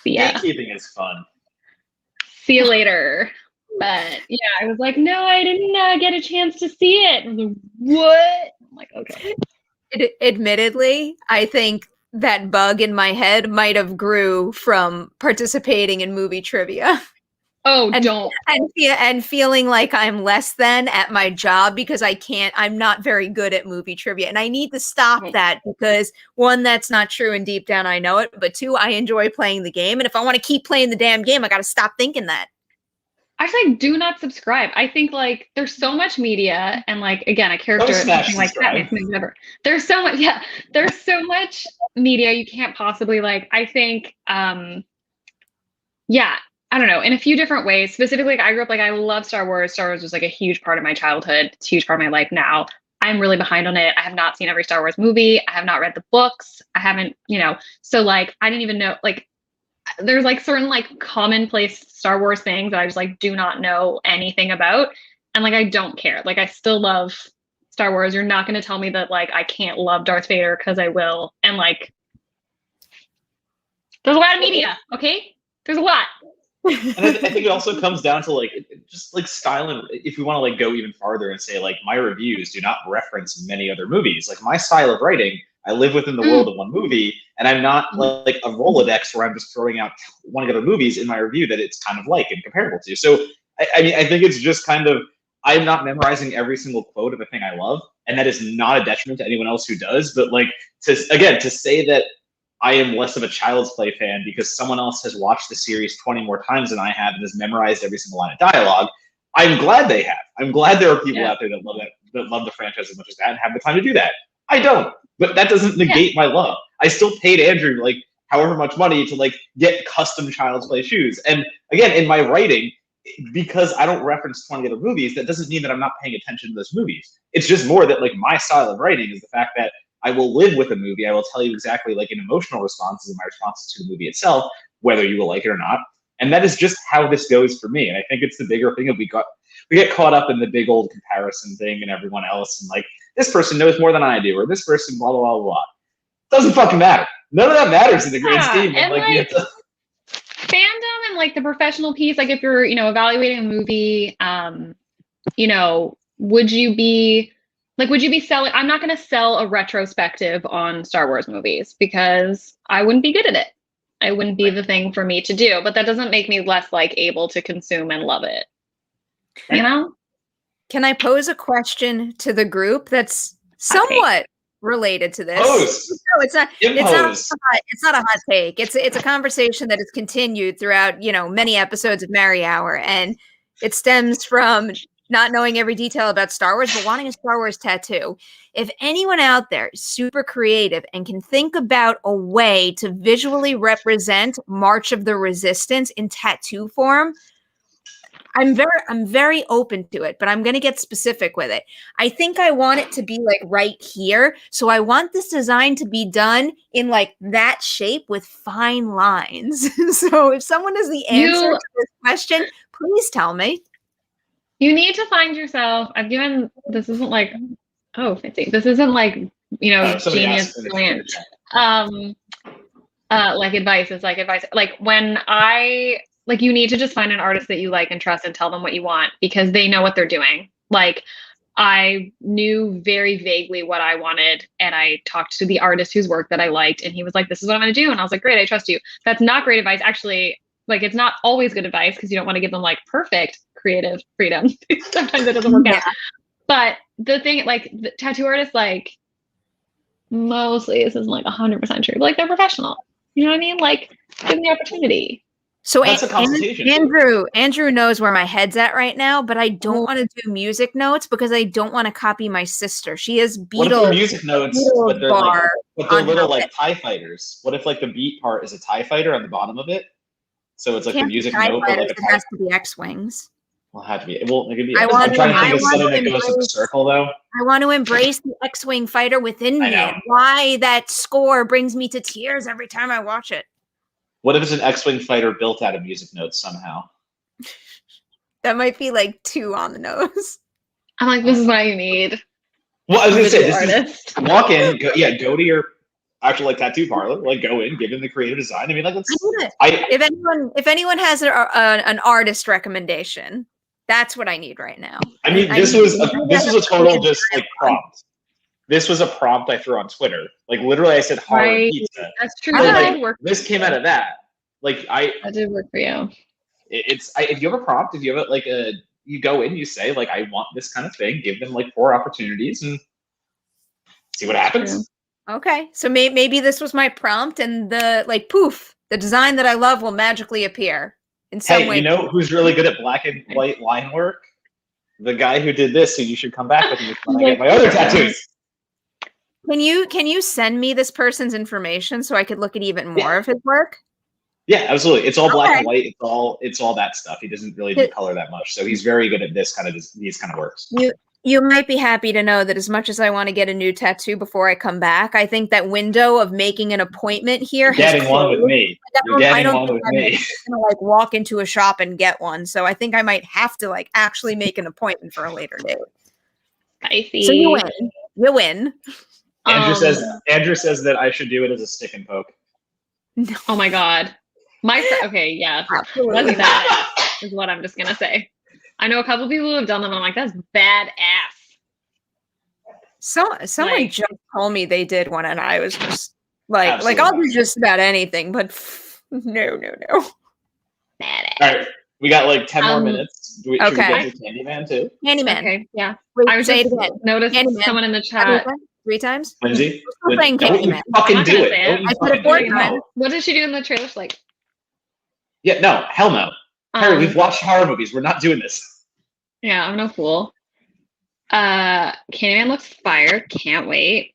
yeah. Gatekeeping is fun. See you later. But yeah, I was like, no, I didn't get a chance to see it. I was like, what? I'm like, okay. Admittedly, I think that bug in my head might have grew from participating in movie trivia. Oh, don't. And feeling like I'm less than at my job because I'm not very good at movie trivia. And I need to stop that because, one, that's not true and deep down I know it. But two, I enjoy playing the game. And if I want to keep playing the damn game, I got to stop thinking that. Actually, do not subscribe. I think, like, there's so much media and, like, again, a character something like that makes me never. There's so much, there's so much media you can't possibly, like, I think, I don't know, in a few different ways. Specifically, like, I grew up, like, I love Star Wars. Star Wars was, like, a huge part of my childhood. It's a huge part of my life now. I'm really behind on it. I have not seen every Star Wars movie. I have not read the books. I haven't, so, like, I didn't even know, like, there's like certain like commonplace Star Wars things that I just like do not know anything about. And like, I don't care. Like, I still love Star Wars. You're not going to tell me that like I can't love Darth Vader because I will. And like, there's a lot of media, okay? There's a lot. And I think it also comes down to like just like style, and if we want to like go even farther and say like my reviews do not reference many other movies. Like my style of writing, I live within the world of one movie, and I'm not like a Rolodex where I'm just throwing out 20 other movies in my review that it's kind of like and comparable to. So I mean, I think it's just kind of, I'm not memorizing every single quote of a thing I love, and that is not a detriment to anyone else who does. But like to say that I am less of a Child's Play fan because someone else has watched the series 20 more times than I have and has memorized every single line of dialogue, I'm glad they have. I'm glad there are people out there that love the franchise as much as that and have the time to do that. I don't. But that doesn't negate my love. I still paid Andrew like however much money to like get custom Child's Play shoes. And again, in my writing, because I don't reference 20 other movies, that doesn't mean that I'm not paying attention to those movies. It's just more that like my style of writing is the fact that I will live with a movie. I will tell you exactly like an emotional responses and my responses to the movie itself, whether you will like it or not. And that is just how this goes for me. And I think it's the bigger thing that we get caught up in the big old comparison thing and everyone else, and like this person knows more than I do, or this person blah blah blah blah. Doesn't fucking matter. None of that matters in the grand scheme. And like fandom and like the professional piece, like if you're evaluating a movie, would you be selling? I'm not going to sell a retrospective on Star Wars movies because I wouldn't be good at it. It wouldn't be the thing for me to do, but that doesn't make me less like able to consume and love it. Can I pose a question to the group that's somewhat related to this? No, it's not. It's not a hot take. It's a conversation that has continued throughout many episodes of Merri Hour, and it stems from not knowing every detail about Star Wars, but wanting a Star Wars tattoo. If anyone out there is super creative and can think about a way to visually represent March of the Resistance in tattoo form, I'm very open to it, but I'm going to get specific with it. I think I want it to be like right here. So I want this design to be done in like that shape with fine lines. So if someone has the answer to this question, please tell me. You need to find yourself. This isn't like, fancy. This isn't like, genius brilliant. Like advice. It's like advice. Like when you need to just find an artist that you like and trust and tell them what you want because they know what they're doing. Like I knew very vaguely what I wanted and I talked to the artist whose work that I liked and he was like, this is what I'm going to do. And I was like, great, I trust you. That's not great advice. Actually, like it's not always good advice because you don't want to give them like perfect creative freedom. Sometimes it doesn't work out. But the thing, like the tattoo artists, like mostly this isn't like 100% true, but like they're professional. You know what I mean? Like give them the opportunity. So That's a consultation. Andrew knows where my head's at right now, but I don't want to do music notes because I don't want to copy my sister. She has Beatles. What if they're music notes, but they're little like TIE fighters? What if like the beat part is a TIE fighter on the bottom of it? So it's like the music note, but like it has to be X-wings. Well, it had to be. Well, it could be. I'm trying to think of something that goes in a circle, though. I want to embrace the X-wing fighter within me. Why that score brings me to tears every time I watch it. What if it's an X-wing fighter built out of music notes somehow? That might be like too on the nose. I'm like, this is what I need. Well, I was gonna say, walk in, go to your actual like tattoo parlor, like go in, give him the creative design. I mean, like, if anyone has an artist recommendation, that's what I need right now. I mean, this was a total just like prompt. This was a prompt I threw on Twitter. Like literally, I said horror pizza. That's true. This came out of that. Like that did work for you. If you have a prompt, if you have you go in, you say like, I want this kind of thing. Give them like 4 opportunities and see what happens. Okay, so maybe this was my prompt, and poof, the design that I love will magically appear in some way. You know who's really good at black and white line work? The guy who did this. So you should come back with me when I get my other tattoos. Can you send me this person's information so I could look at even more of his work? Yeah, absolutely. It's all black and white. It's all that stuff. He doesn't really do color that much, so he's very good at these kind of works. You might be happy to know that as much as I want to get a new tattoo before I come back, I think that window of making an appointment here has getting one with me. You're getting one with me. I'm gonna walk into a shop and get one, so I think I might have to actually make an appointment for a later date. I see. So you win. You win. Andrew says that I should do it as a stick and poke. No. Oh my god. Okay, yeah. That's badass is what I'm just gonna say. I know a couple people who have done them. I'm like, that's badass. Someone just told me they did one, and I was just like I'll do just about anything, but no. Badass. All right, we got like 10 more minutes. Should we get to Candyman too? Candyman. Okay, yeah. Wait, I was just noticed someone in the chat. 3 times? Lindsay? Don't you fucking do it. I said it 4 times. What did she do in the trailer? Like, yeah, no, hell no. Perri, we've watched horror movies. We're not doing this. Yeah, I'm no fool. Candyman looks fire. Can't wait.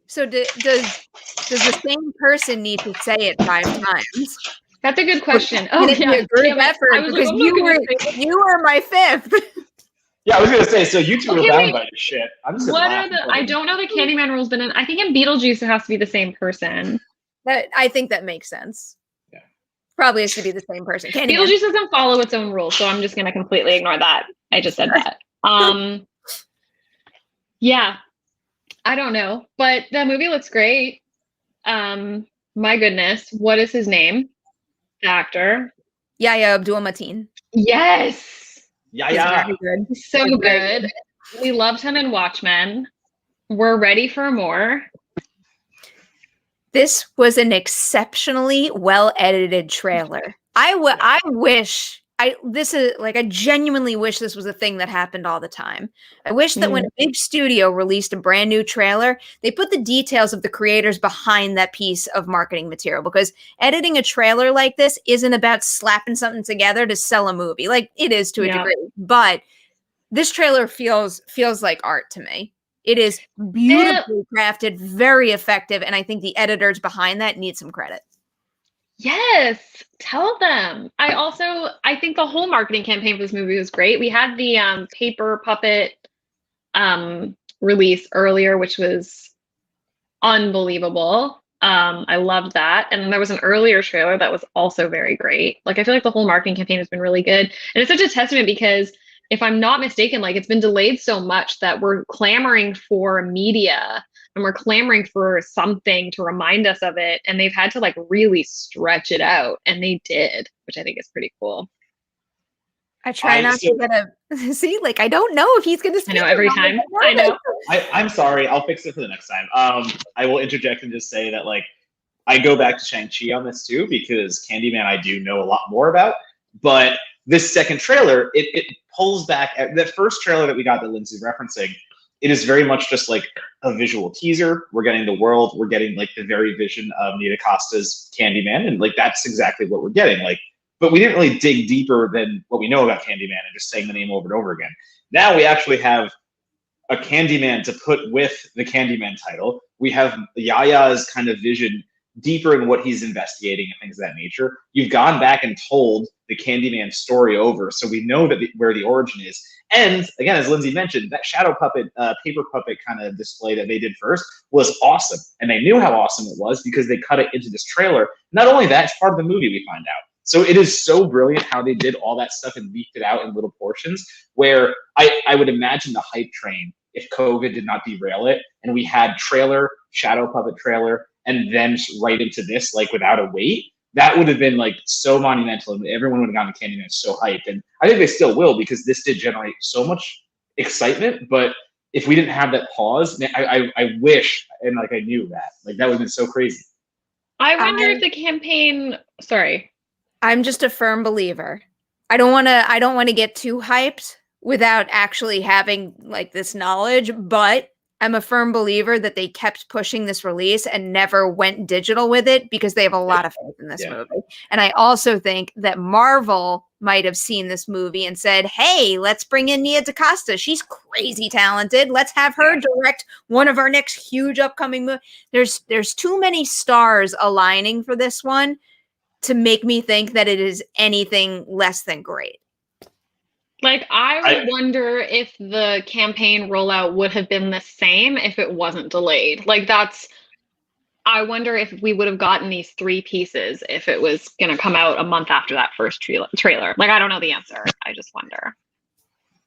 So does the same person need to say it 5 times? That's a good question. It's a group effort because you were my 5th. Yeah, I was gonna say. So you two are bound by your shit. I don't know the Candyman rules, but I think in Beetlejuice it has to be the same person. I think that makes sense. Yeah, probably has to be the same person. Beetlejuice doesn't follow its own rules, so I'm just gonna completely ignore that. I just said that. Yeah, I don't know, but that movie looks great. My goodness, what is his name? The actor. Yahya Abdul-Mateen. Yes. Yeah. So good. We loved him in Watchmen. We're ready for more. This was an exceptionally well-edited trailer. I genuinely wish this was a thing that happened all the time. I wish that when a big studio released a brand new trailer, they put the details of the creators behind that piece of marketing material, because editing a trailer like this isn't about slapping something together to sell a movie. Like it is to a degree, but this trailer feels like art to me. It is beautifully crafted, very effective, and I think the editors behind that need some credit. Yes, tell them. I think the whole marketing campaign for this movie was great. We had the paper puppet release earlier, which was unbelievable. I loved that. And then there was an earlier trailer that was also very great. Like, I feel like the whole marketing campaign has been really good. And it's such a testament because, if I'm not mistaken, like, it's been delayed so much that we're clamoring for media and we're clamoring for something to remind us of it. And they've had to like really stretch it out, and they did, which I think is pretty cool. I try not to get a see, like, I don't know if he's gonna speak. I know every time. I know. I'm sorry, I'll fix it for the next time. I will interject and just say that, like, I go back to Shang-Chi on this too, because Candyman I do know a lot more about. But this second trailer, it pulls back at the first trailer that we got that Lindsay's referencing. It is very much just like a visual teaser. We're getting the world. We're getting like the very vision of Nita Costa's Candyman, and like that's exactly what we're getting. Like, but we didn't really dig deeper than what we know about Candyman and just saying the name over and over again. Now we actually have a Candyman to put with the Candyman title. We have Yaya's kind of vision deeper in what he's investigating and things of that nature. You've gone back and told the Candyman story over, so we know that where the origin is. And again, as Lindsay mentioned, that shadow puppet, paper puppet kind of display that they did first was awesome. And they knew how awesome it was because they cut it into this trailer. Not only that, it's part of the movie, we find out. So it is so brilliant how they did all that stuff and leaked it out in little portions, where I would imagine the hype train, if COVID did not derail it, and we had trailer, shadow puppet trailer, and then right into this, like without a wait, that would have been like so monumental, and everyone would have gotten Candyman so hyped. And I think they still will, because this did generate so much excitement. But if we didn't have that pause, man, I wish, and like I knew that, like that would have been so crazy. I wonder if the campaign. Sorry, I'm just a firm believer. I don't want to get too hyped without actually having like this knowledge, but I'm a firm believer that they kept pushing this release and never went digital with it because they have a lot of faith in this movie. And I also think that Marvel might have seen this movie and said, hey, let's bring in Nia DaCosta. She's crazy talented. Let's have her direct one of our next huge upcoming movies. There's too many stars aligning for this one to make me think that it is anything less than great. Like, I wonder if the campaign rollout would have been the same if it wasn't delayed. Like, I wonder if we would have gotten these 3 pieces if it was going to come out a month after that first trailer. Like, I don't know the answer. I just wonder.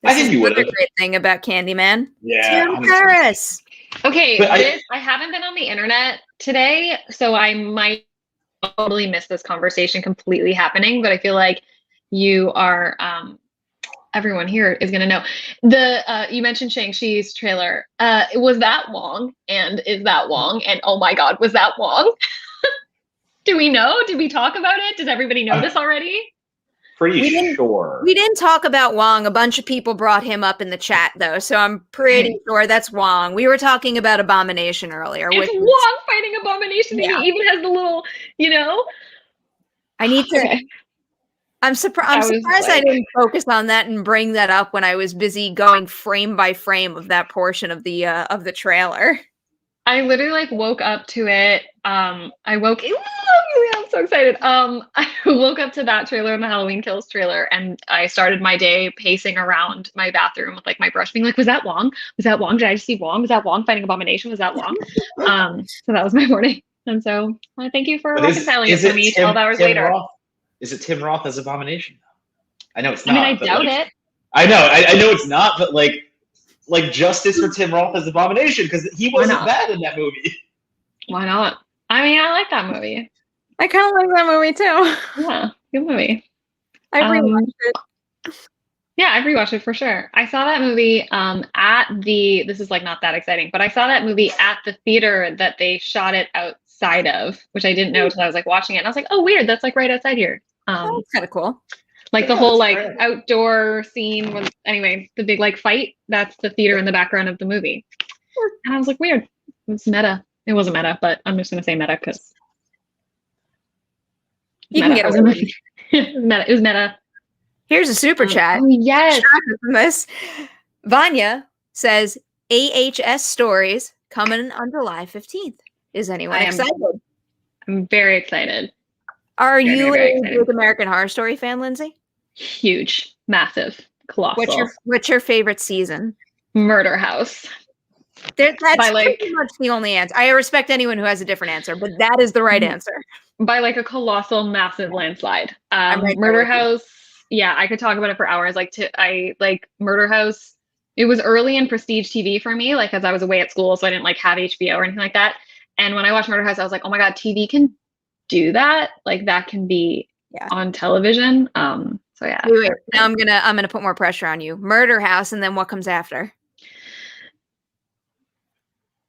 I think you would have. Great thing about Candyman. Yeah. Tim Ferriss. Okay, I haven't been on the internet today, so I might totally miss this conversation completely happening, but I feel like you are... everyone here is going to know. You mentioned Shang-Chi's trailer. Was that Wong? And is that Wong? And oh my God, was that Wong? Do we know? Did we talk about it? Does everybody know this already? Pretty sure. We didn't talk about Wong. A bunch of people brought him up in the chat though, so I'm pretty sure that's Wong. We were talking about Abomination earlier. It's Wong fighting Abomination, and he even has the little, I need to... I'm surprised I didn't focus on that and bring that up when I was busy going frame by frame of that portion of the trailer. I literally woke up to it. I'm so excited. I woke up to that trailer and the Halloween Kills trailer, and I started my day pacing around my bathroom with my brush, being like, "Was that Wong? Was that Wong? Did I just see Wong? Was that Wong fighting Abomination? Was that Wong?" So that was my morning, and so thank you for reconciling it for me 12 hours later. Is it Tim Roth as Abomination? I know it's not. I doubt it. I know. I know it's not, but like justice for Tim Roth as Abomination, because he wasn't bad in that movie. Why not? I mean, I like that movie. I kind of like that movie too. Yeah, good movie. I rewatched it. Yeah, I rewatched it for sure. I saw that movie this is not that exciting, but I saw that movie at the theater that they shot it outside of, which I didn't know until I was watching it. And I was like, oh, weird. That's right outside here. That's kind of cool. The whole outdoor scene with, anyway, the big fight, that's the theater in the background of the movie. And I was like, weird. It's meta. It wasn't meta, but I'm just gonna say meta because you can get away with it. It was meta. Here's a super chat. Oh, yes. From this. Vanya says AHS stories coming on July 15th. Is anyone excited? I'm very excited. Are you a big American Horror Story fan, Lindsay? Huge, massive, colossal. What's your favorite season? Murder House. That's pretty much the only answer. I respect anyone who has a different answer, but that is the right answer. By a colossal, massive landslide. Murder House. Yeah, I could talk about it for hours. I like Murder House. It was early in prestige TV for me, because I was away at school, so I didn't have HBO or anything like that. And when I watched Murder House, I was like, oh my God, TV can do that. That can be on television. So yeah. Wait, now I'm gonna put more pressure on you. Murder House, and then what comes after?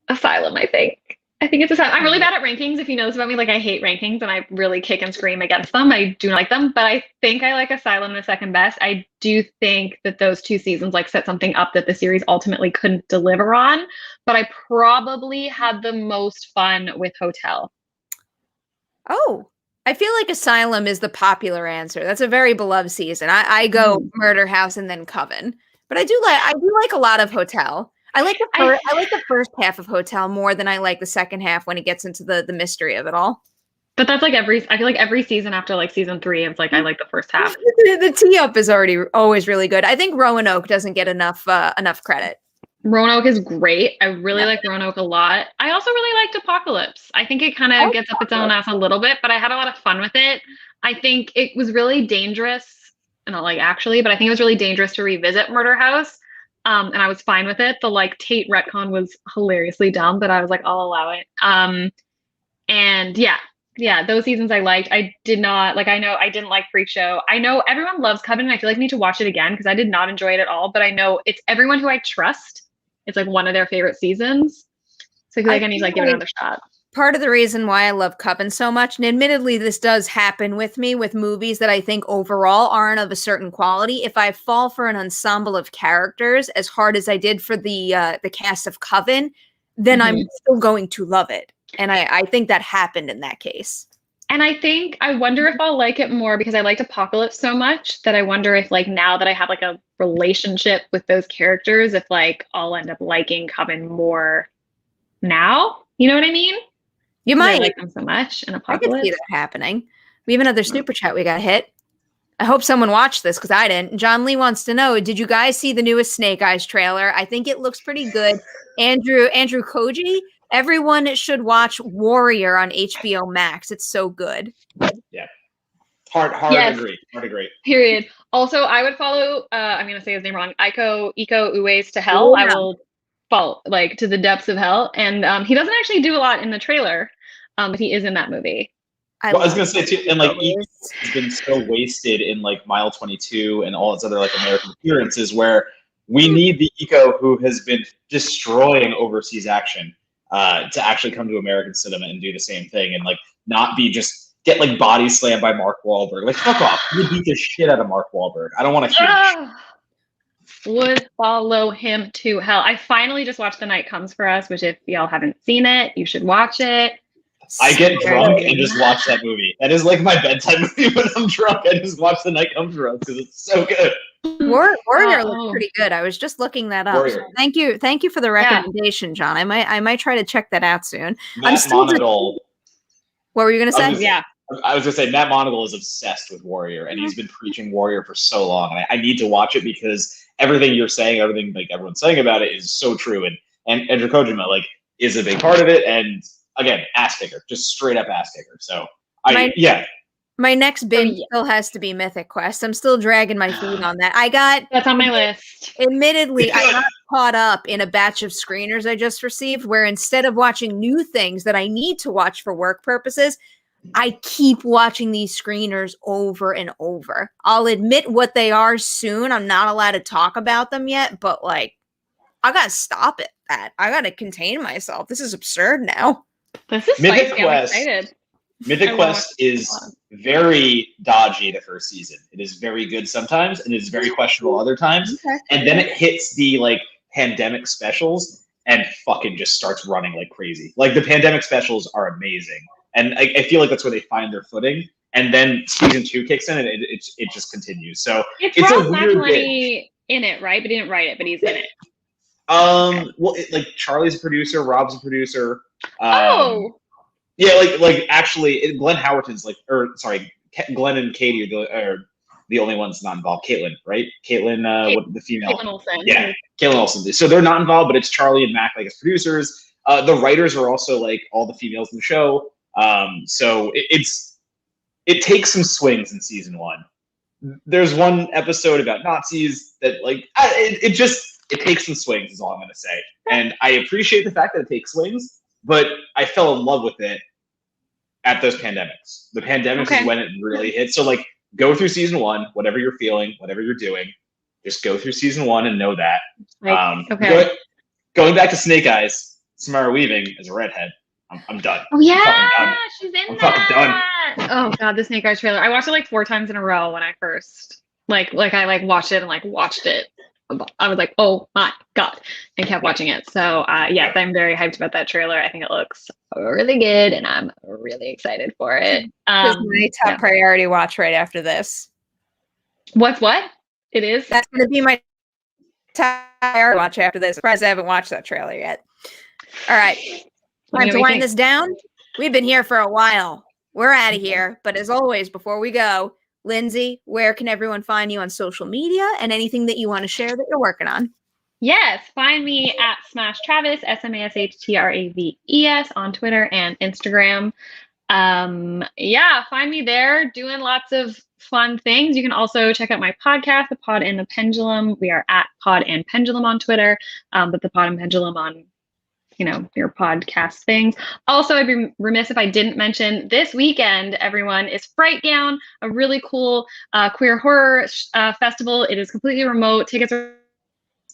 Asylum, I think. I think it's Asylum. I'm really bad at rankings. If you know this about me, I hate rankings and I really kick and scream against them. I do like them, but I think I like Asylum the second best. I do think that those 2 seasons set something up that the series ultimately couldn't deliver on, but I probably had the most fun with Hotel. Oh, I feel like Asylum is the popular answer. That's a very beloved season. I go Murder House and then Coven, but I do like a lot of Hotel. I like the first half of Hotel more than I like the second half when it gets into the mystery of it all. But that's like I feel like every season after like season 3, it's like I like the first half. The tee up is always really good. I think Roanoke doesn't get enough credit. Roanoke is great. I really like Roanoke a lot. I also really liked Apocalypse. I think it kind of gets up its own ass a little bit, but I had a lot of fun with it. I think it was really dangerous, not like actually, but I think it was really dangerous to revisit Murder House. And I was fine with it. The like Tate retcon was hilariously dumb, but I was like, I'll allow it. And yeah, those seasons I liked. I did not like. I know I didn't like Freak Show. I know everyone loves Coven, and I feel like I need to watch it again because I did not enjoy it at all. But I know it's everyone who I trust. It's like one of their favorite seasons. So I feel like I need to like give it another shot. Part of the reason why I love Coven so much, and admittedly this does happen with me with movies that I think overall aren't of a certain quality. If I fall for an ensemble of characters as hard as I did for the cast of Coven, then I'm still going to love it. And I think that happened in that case. And I wonder if I'll like it more because I liked Apocalypse so much that I wonder if like now that I have like a relationship with those characters, if like I'll end up liking Coven more now. You know what I mean? You might. I like them so much in Apocalypse. I can see that happening. We have another super chat we got hit. I hope someone watched this because I didn't. John Lee wants to know, did you guys see the newest Snake Eyes trailer? I think it looks pretty good. Andrew Koji, everyone should watch Warrior on HBO Max. It's so good. Yeah. Hard agree. Period. Also, I would follow, I'm going to say his name wrong, Iko Uwais to hell. I will fall like to the depths of hell. And he doesn't actually do a lot in the trailer, but he is in that movie. I was gonna say too, and like Iko's been so wasted in like Mile 22 and all its other like American appearances, where we need the Iko who has been destroying overseas action to actually come to American cinema and do the same thing, and like not be just get like body slammed by Mark Wahlberg. Like fuck off, you beat the shit out of Mark Wahlberg. I don't want to hear. Would follow him to hell. I finally just watched The Night Comes for Us, which if y'all haven't seen it, you should watch it. I get drunk and just watch that movie. That is like my bedtime movie when I'm drunk. I just watch The Night Comes for Us because it's so good. Warrior looks pretty good. I was just looking that up. So thank you for the recommendation, John. I might try to check that out soon. What were you gonna say? I was gonna say Matt Monagle is obsessed with Warrior, and he's been preaching Warrior for so long. And I need to watch it because everything you're saying, everything like everyone's saying about it is so true. And Andrew Kojima like is a big part of it. And again, ass kicker, just straight up ass kicker. So my next binge still has to be Mythic Quest. I'm still dragging my feet on that. That's on my list. Admittedly, I got caught up in a batch of screeners I just received where instead of watching new things that I need to watch for work purposes, I keep watching these screeners over and over. I'll admit what they are soon. I'm not allowed to talk about them yet, but like, I gotta stop it. I gotta contain myself. This is absurd now. This is Mythic Quest. I'm excited. Mythic Quest is very dodgy the first season. It is very good sometimes, and it is very questionable other times. Okay. And then it hits the like pandemic specials and fucking just starts running like crazy. Like the pandemic specials are amazing. And I feel like that's where they find their footing. And then season 2 kicks in and it just continues. So it's a weird bit. In it, right? But he didn't write it, but he's in it. Well, like Charlie's a producer, Rob's a producer. Yeah, like actually, Glenn Howerton's like, Glenn and Katie are the only ones not involved. Caitlin, right? Caitlin, what the female? Caitlin Olsen. Yeah, Caitlin Olsen. So they're not involved, but it's Charlie and Mac like as producers. The writers are also like all the females in the show. So it takes some swings in season 1. There's one episode about Nazis that like it takes some swings is all I'm gonna say. And I appreciate the fact that it takes swings, but I fell in love with it at those pandemics. The pandemics is when it really hit. So like go through season 1, whatever you're feeling, whatever you're doing, just go through season 1 and know that. Going back to Snake Eyes, Samara Weaving is a redhead. I'm done. Oh yeah, she's in I'm fucking done. Oh god, the Snake Eyes trailer. I watched it like 4 times in a row when I first I watched it and like watched it I was like, oh my God, and kept watching it. So yeah, I'm very hyped about that trailer. I think it looks really good and I'm really excited for it. This is my top priority watch right after this. What? It is? That's going to be my top priority watch after this. I'm surprised I haven't watched that trailer yet. All right. Time to wind this down. We've been here for a while. We're out of here. But as always, before we go, Lindsay, where can everyone find you on social media and anything that you want to share that you're working on? Yes, find me at Smash Travis, SMASHTRAVES on Twitter and Instagram. Yeah, find me there doing lots of fun things. You can also check out my podcast, The Pod and the Pendulum. We are at Pod and Pendulum on Twitter, but The Pod and Pendulum on your podcast things. Also, I'd be remiss if I didn't mention this weekend, everyone, is Fright Gown, a really cool queer horror festival. It is completely remote. Tickets are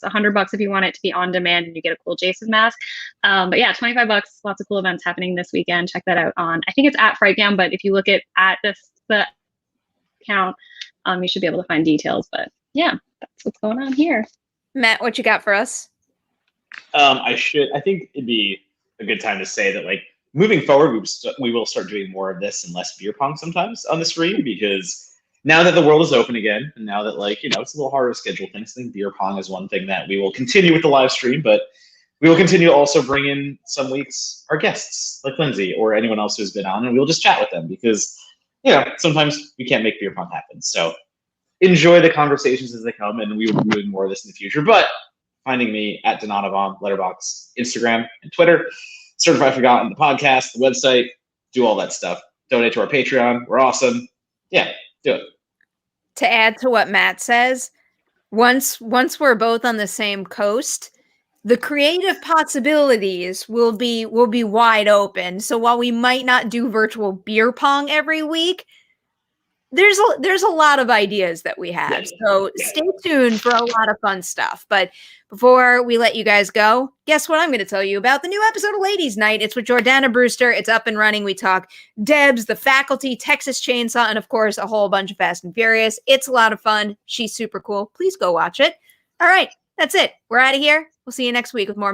$100 if you want it to be on demand, and you get a cool Jason mask. But yeah, $25. Lots of cool events happening this weekend. Check that out on, I think it's at Fright Gown, but if you look at the account, you should be able to find details. But yeah, that's what's going on here. Matt, what you got for us? I think it'd be a good time to say that, like, moving forward, we will start doing more of this and less beer pong sometimes on the stream, because now that the world is open again, and now that, like, it's a little harder to schedule things, I think beer pong is one thing that we will continue with the live stream, but we will continue to also bring in some weeks our guests, like Lindsay or anyone else who's been on, and we'll just chat with them, because, sometimes we can't make beer pong happen. So enjoy the conversations as they come, and we will be doing more of this in the future. But finding me at Donovan, Letterboxd, Instagram, and Twitter. Certified Forgotten, the podcast, the website, do all that stuff. Donate to our Patreon. We're awesome. Yeah, do it. To add to what Matt says, once we're both on the same coast, the creative possibilities will be wide open. So while we might not do virtual beer pong every week, there's a lot of ideas that we have. So stay tuned for a lot of fun stuff. But before we let you guys go, guess what I'm going to tell you about the new episode of Ladies Night. It's with Jordana Brewster. It's up and running. We talk Debs, The Faculty, Texas Chainsaw, and of course, a whole bunch of Fast and Furious. It's a lot of fun. She's super cool. Please go watch it. All right. That's it. We're out of here. We'll see you next week with more